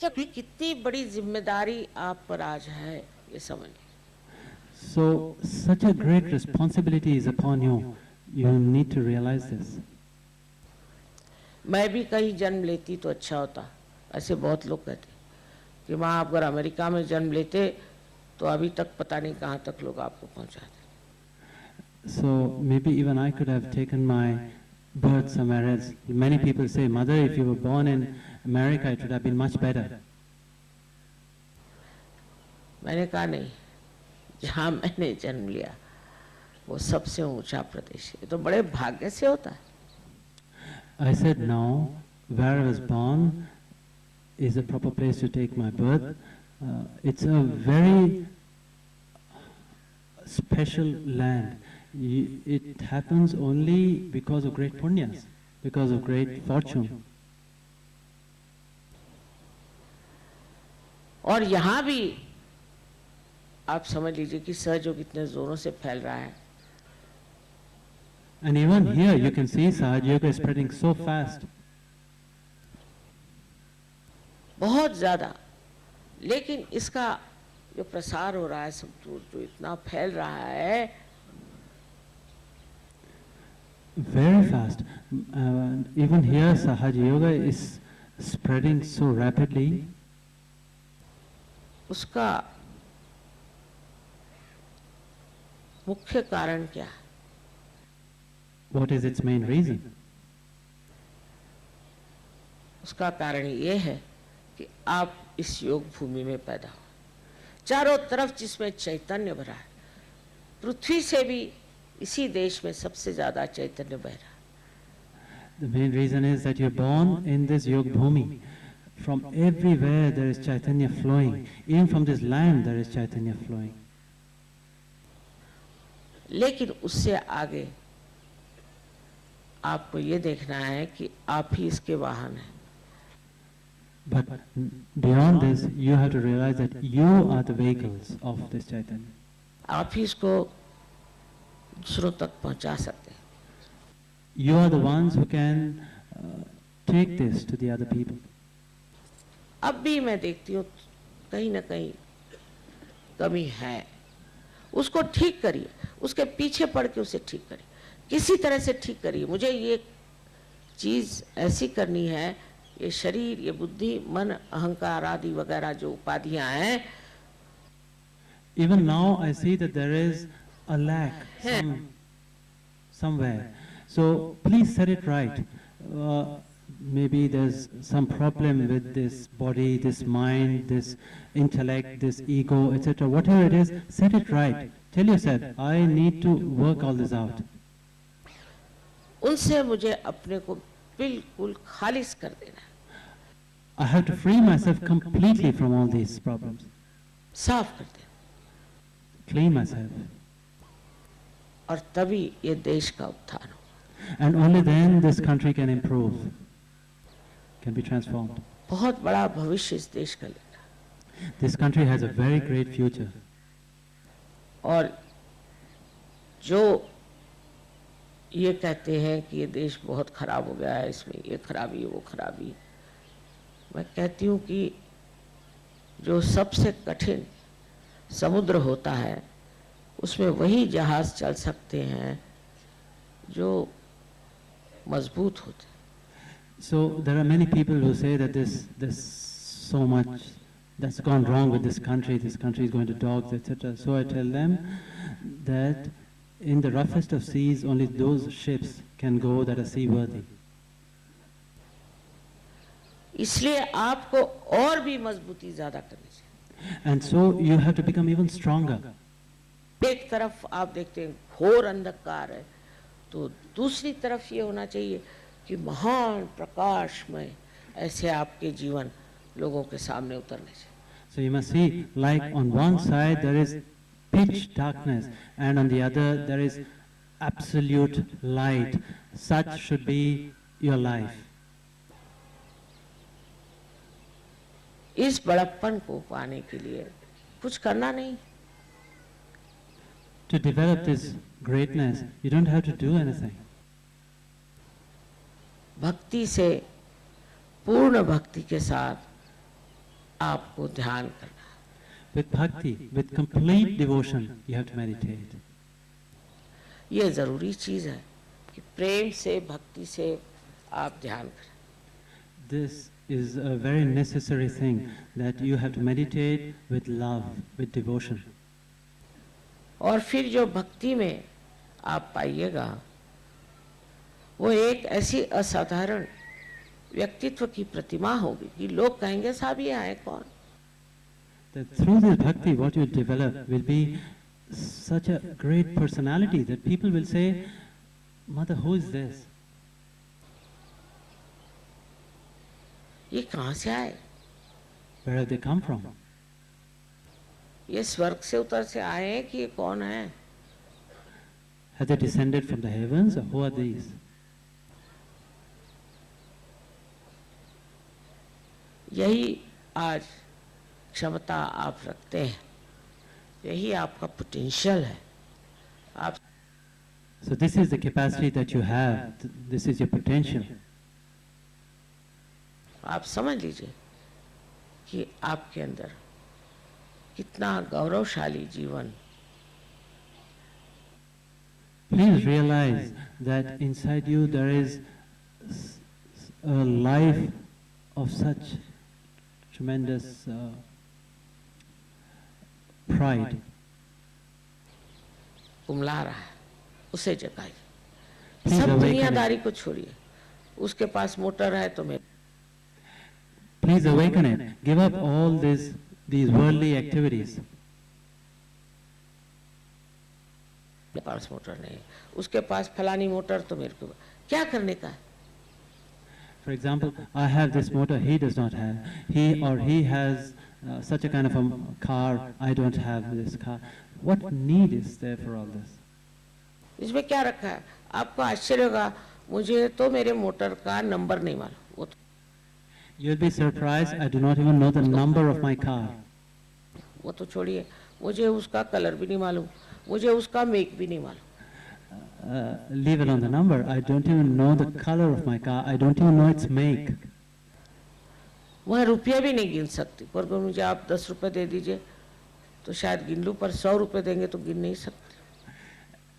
क्योंकि कितनी बड़ी जिम्मेदारी आप पर आज है, ये समझ। So such a great responsibility is upon you. You need to realize this. मैं भी कहीं जन्म लेती तो अच्छा होता, ऐसे बहुत लोग कहते कि माँ आप अगर अमेरिका में जन्म लेते तो अभी तक पता नहीं कहाँ तक लोग आपको पहुँचाते। So maybe even I could have taken my birth somewhere else. Many people say, Mother, if you were born in America, it would have been much better. मैंने कहा नहीं, जहाँ मैंने जन्म लिया वो सबसे ऊंचा प्रदेश है, ये तो बड़े भाग्य से होता है। I said, no, where I was born is a proper place to take my birth. It's a very special land. It happens only because of great punyas, because of great fortune. और यहाँ भी आप समझ लीजिए कि सहयोग इतने जोरों से फैल रहा है। And even here you can see Sahaja Yoga is spreading so fast. बहुत ज्यादा, लेकिन इसका जो प्रसार हो रहा है सब दूर, जो इतना फैल रहा है, Very fast. Even here Sahaja Yoga is spreading so rapidly. उसका मुख्य कारण क्या है? What is its main reason? उसका कारण ये है कि आप इस योग भूमि में पैदा हो, चारों तरफ जिसमें चैतन्य भरा है, पृथ्वी से भी इसी देश में सबसे ज्यादा चैतन्य बह रहा है। The main reason is that you're born in this Yoga Bhumi. From everywhere there is Chaitanya flowing. Even from this land there is Chaitanya flowing. लेकिन उससे आगे आपको ये देखना है कि आप ही इसके वाहन हैं। But beyond this, you have to realize that you are the vehicles of this Chaitanya. आप ही इसको दूसरों तक पहुंचा सकते हैं। You are the ones who can take this to the other people. अब भी मैं देखती हूँ कहीं ना कहीं कमी है, उसको ठीक करिए, उसके पीछे पड़ के उसे ठीक करिए, किसी तरह से ठीक करिए। मुझे ये चीज ऐसी करनी है, ये शरीर, ये बुद्धि, मन, अहंकार आदि वगैरह जो उपाधियां हैं, Even now I see that there is a lack somewhere. So please set it right. Maybe there's some problem with this body, this mind, this intellect, this ego, etc. Whatever it is, set it right. Tell yourself, I need to work all this out. उनसे मुझे अपने को बिल्कुल खालिस कर देना है, I have to free myself completely from all these problems. साफ कर देना, Clean myself. और तभी ये देश का उत्थान हो। And only then this country can improve, can be transformed. बहुत बड़ा भविष्य इस देश का लेना। This country has a very great future. और जो ये कहते हैं कि ये देश बहुत खराब हो गया है, इसमें ये खराबी वो खराबी, मैं कहती हूँ कि जो सबसे कठिन समुद्र होता है उसमें वही जहाज चल सकते हैं जो मजबूत होते हैं। So there are many people who say that there's so much that's gone wrong with this country is going to dogs, etc. So I tell them that in the roughest of seas, only those ships can go that are seaworthy. इसलिए आपको और भी मजबूती ज्यादा करनी चाहिए. And so you have to become even stronger. एक तरफ आप देखते हैं घोर अंधकार है, तो दूसरी तरफ ये होना चाहिए कि महान प्रकाशमय ऐसे आपके जीवन लोगों के सामने उतरने चाहिए. So you must see, like on one side there is pitch darkness, and on the other there is absolute light. Such should be your life. इस बड़प्पन को पाने के लिए कुछ करना नहीं. To develop this greatness, you don't have to do anything. भक्ति से, पूर्ण भक्ति के साथ आपको ध्यान करना है. With bhakti, with complete devotion, you have to meditate. ये जरूरी चीज है कि प्रेम से, भक्ति से आप ध्यान करें. This is a very necessary thing, that you have to meditate with love, with devotion. और फिर जो भक्ति में आप पाइएगा वो एक ऐसी असाधारण व्यक्तित्व की प्रतिमा होगी कि लोग कहेंगे साहब ये आए कौन. That through this bhakti, what you develop will be such a great personality that people will say, Mother, who is this? ये कहाँ से आए? Where have they come from? ये स्वर्ग से उतर से आए हैं कि ये कौन है? Have they descended from the heavens, or who are these? यही आज क्षमता आप रखते हैं, यही आपका पोटेंशियल है. आप So this is the capacity that you have. This is your potential. आप समझ लीजिए कि आपके अंदर कितना गौरवशाली जीवन. Please realize that inside you there is a life of such tremendous pride. उमला रहा है, उसे जगाइए. Please सब awaken दुनियादारी it. को छोड़िए. उसके पास मोटर है तो मेरे Please awaken it. Give up all these worldly activities. Pass motor नहीं है, उसके पास फलानी मोटर तो मेरे को क्या करने का है. For example, I have this motor, he does not have. He has such a kind of a car, I don't have this car. What need is there for all this? इसमें क्या रखा है? आपको आश्चर्य होगा, मुझे तो मेरे मोटर का नंबर नहीं मालूम. You'll be surprised, I do not even know the number of my car. वो तो छोड़िए, मुझे उसका कलर भी नहीं मालूम, मुझे उसका मेक भी नहीं मालूम. Leave it on the number. I don't even know the color of my car. I don't even know its make. वह रुपया भी नहीं गिन सकती. पर मुझे आप 10 रुपए दे दीजिए तो शायद गिन लूं, पर 100 रुपए देंगे तो गिन नहीं सकते.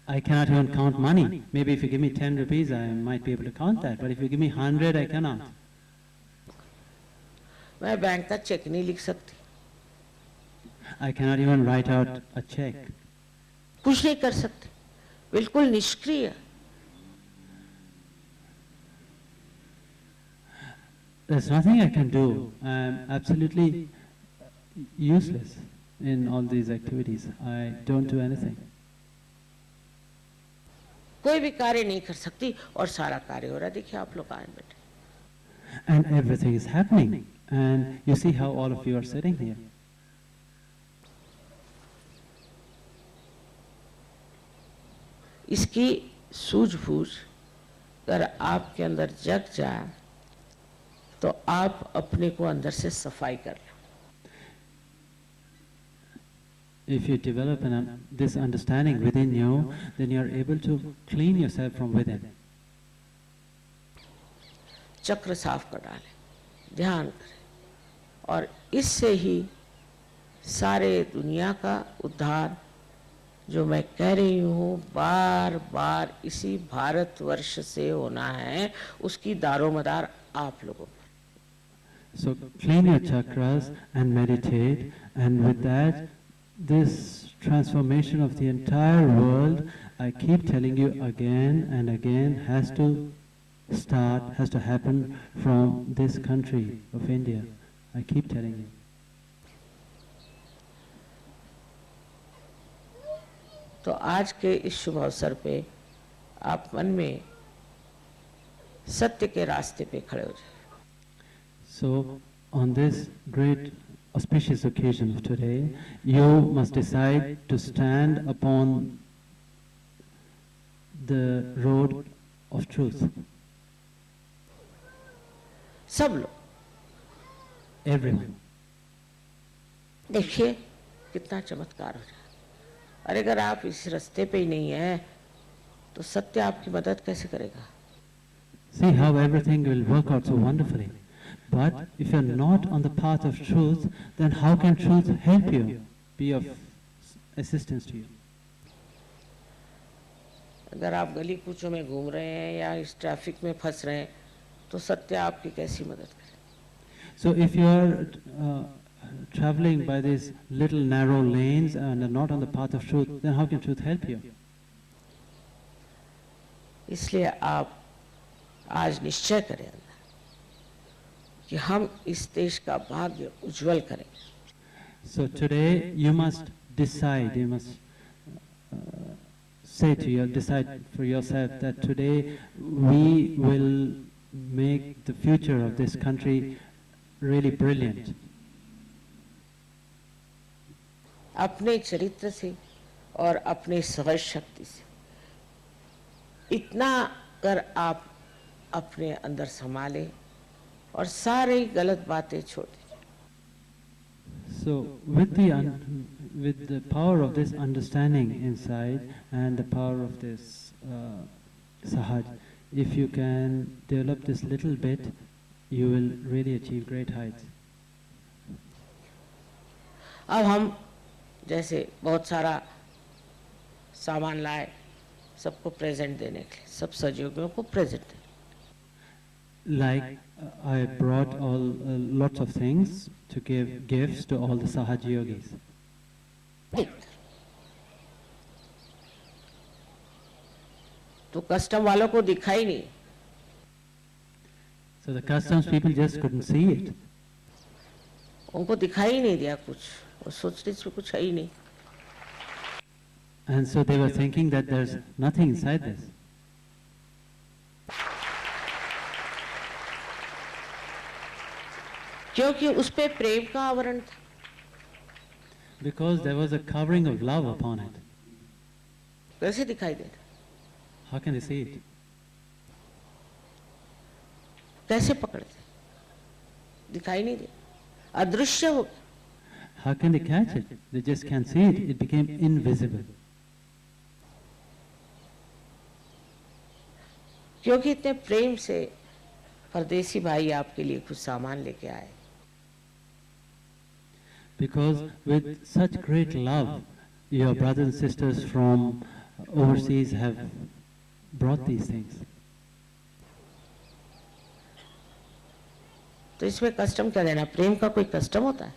I cannot even count money. Maybe if you give me 10 rupees, I might be able to count that. But if you give me 100, I cannot. मैं बैंक का चेक नहीं लिख सकती. I cannot even write out a check. कुछ नहीं कर सकते, बिल्कुल निष्क्रिय. There's nothing I can do. I'm absolutely useless in all these activities. I don't do anything. कोई भी कार्य नहीं कर सकती और सारा कार्य हो रहा है. देखिए आप लोग आए बैठे. And everything is happening. And you see how all of you are sitting here. इसकी सूझबूझ अगर आपके अंदर जग जाए तो आप अपने को अंदर से सफाई कर लो. If you develop this understanding within you, then you are able to clean yourself from within. चक्र साफ कर डालें, ध्यान करें, और इससे ही सारे दुनिया का उद्धार, जो मैं कह रही हूँ बार बार, इसी भारतवर्ष से होना है, उसकी दारोमदार आप लोगों पर. So clean your chakras and meditate, and with that, this transformation of the entire world, I keep telling you again and again, has to start, has to happen from this country of India. I keep telling you. तो आज के इस शुभ अवसर पे आप मन में सत्य के रास्ते पे खड़े हो जाए. So, on this great auspicious occasion of today, you must decide to stand upon the road of truth. सब लोग. Everyone. देखिए कितना चमत्कार हो जाए. अरे अगर आप इस रास्ते पे ही नहीं हैं, तो सत्य आपकी मदद कैसे करेगा? See how everything will work out so wonderfully. But if you're not on the path of truth, then how can truth help you, be of assistance to you? अगर आप गली कूचों में घूम रहे हैं या इस ट्रैफिक में फंस रहे हैं, तो सत्य आपकी कैसी मदद करे? So if you are traveling by these little narrow lanes and are not on the path of truth, then how can truth help you? इसलिए आप आज निश्चय करें अंदर कि हम इस देश का भाग्य उज्जवल करेंगे. So today you must decide, you must decide for yourself that today we will make the future of this country really brilliant. अपने चरित्र से और अपने सहज शक्ति से इतना कर आप अपने अंदर संभाले और सारी गलत बातें छोड़ दीजिए. So with the power of this understanding inside and the power of this sahaj, if you can develop this little bit, you will really achieve great heights. अब हम जैसे बहुत सारा सामान लाए सबको प्रेजेंट देने के लिए, सब सहयोगियों को प्रेजेंट देने. Like I brought lots of things to give gifts to all the Sahaj yogis. तो कस्टम वालों को दिखाई नहीं. So the customs people just couldn't see it. उनको दिखाई ही नहीं दिया कुछ, वो सोचते इसमें कुछ है ही नहीं. And so they were thinking that there's nothing inside this. क्योंकि उस पे प्रेम का आवरण था. Because there was a covering of love upon it. कैसे दिखाई दे रहा? How can they see it? कैसे पकड़ते? दिखाई नहीं दे, अदृश्य हो गया. How can they catch it? They just can't see it. It became invisible. क्योंकि इतने प्रेम से परदेसी भाई आपके लिए कुछ सामान लेके आए. Because with such great love, your brothers and sisters from overseas have brought these things. तो इसमें कस्टम क्या देना? प्रेम का कोई कस्टम होता है?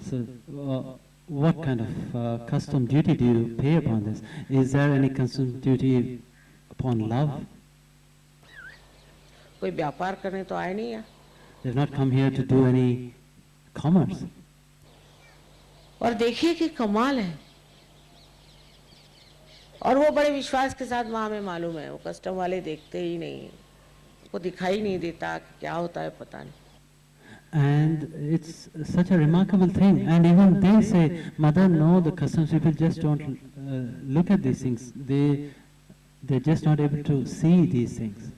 So, what kind of custom duty do you pay upon this? Is there any custom duty upon love? कोई व्यापार करने तो आए नहीं. They've not come here to do any commerce. और देखिए कि कमाल है. और वो बड़े विश्वास के साथ वहां में मालूम है, वो कस्टम वाले देखते ही नहीं, उसको दिखाई नहीं देता कि क्या होता है पता नहीं. And it's such a remarkable thing. And even they say, Mother, no, the customs people just don't look at these things. They're just not able to see these things.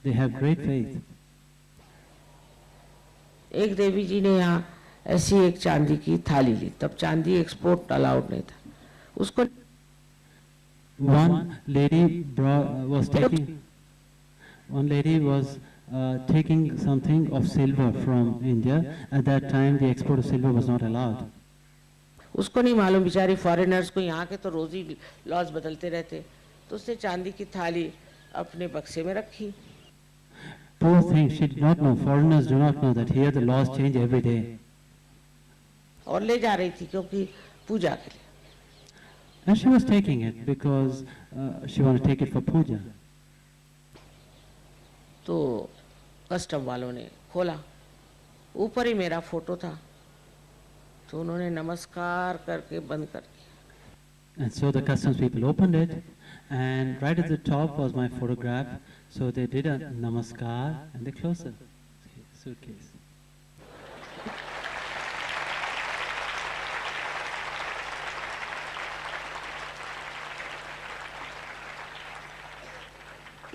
They have great faith. एक देवी जी ने यहाँ ऐसी एक चांदी की थाली ली. तब चांदी एक्सपोर्ट अलाउड नहीं था. उसको One lady was taking something of silver from India. At that time, the export of silver was not allowed. उसको नहीं मालूम, बेचारी फॉरेनर्स को यहाँ के तो रोजी लॉज बदलते रहते. तो उसने चांदी की थाली अपने बक्से में रखी. Poor thing, she did not know, foreigners do not know that here the laws change every day. और ले जा रही थी क्योंकि पूजा के लिए। And she was taking it because she wanted to take it for puja. तो कस्टम वालों ने खोला, ऊपर ही मेरा फोटो था, तो उन्होंने नमस्कार करके बंद कर दिया। And so the customs people opened it, and right at the top was my photograph. So they did a namaskar and they closed the suitcase.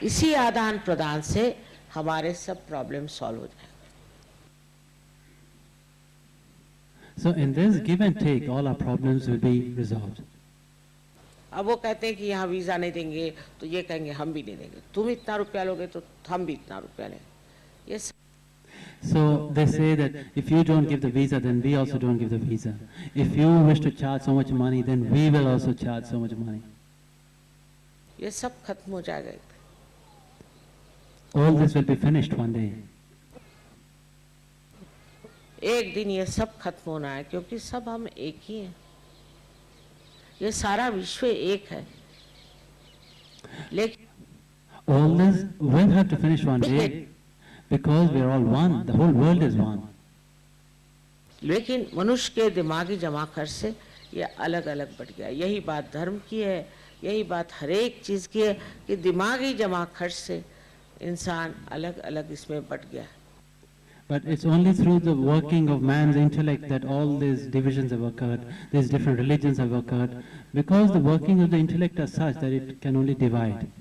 इसी आदान प्रदान से हमारे सब प्रॉब्लम सॉल्व हो जाएंगे। So in this give and take, all our problems will be resolved. अब वो कहते हैं कि यहाँ वीजा नहीं देंगे, तो ये कहेंगे हम भी नहीं देंगे, तुम इतना रुपया लोगे तो हम भी इतना रुपया लेंगे। ये So they say that if you don't give the visa, then we also don't give the visa. If you wish to charge so much money, then we will also charge so much money. ये सब खत्म हो जाएगा। All this will be finished one day. एक दिन ये सब खत्म होना है, क्योंकि सब हम एक ही हैं। ये सारा विश्व एक है, लेकिन all this will have to finish one day because we are all one. The whole world is one. लेकिन मनुष्य के दिमागी जमा खर्च से ये अलग अलग बढ़ गया। यही बात धर्म की है, यही बात हर एक चीज की है कि दिमागी जमा खर्च से इंसान अलग अलग इसमें बढ़ गया। But it's only through the working of man's intellect that all these divisions have occurred, these different religions have occurred, because the working of the intellect are such that it can only divide.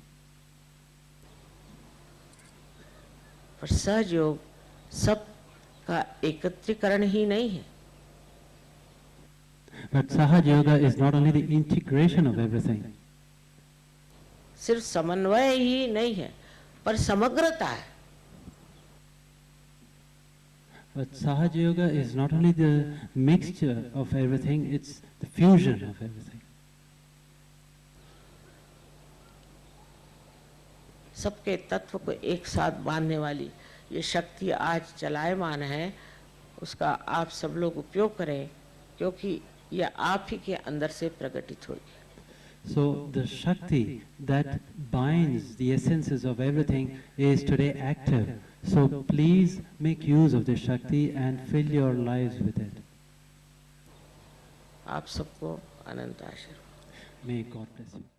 पर सहज योग सब का एकत्रीकरण ही नहीं है। But Sahaja Yoga is not only the integration of everything. सिर्फ समन्वय ही नहीं है, पर समग्रता है। But Sahaja Yoga is not only the mixture of everything, it's the fusion of everything. सबके तत्व को एक साथ बांधने वाली ये शक्ति आज चलायमान है, उसका आप सब लोग उपयोग करें, क्योंकि यह आप ही के अंदर से प्रकटित होगी। So the Shakti that binds the essences of everything is today active. So please make use of this Shakti and fill your lives with it. आप सबको अनंत आशीर्वाद। May God bless you.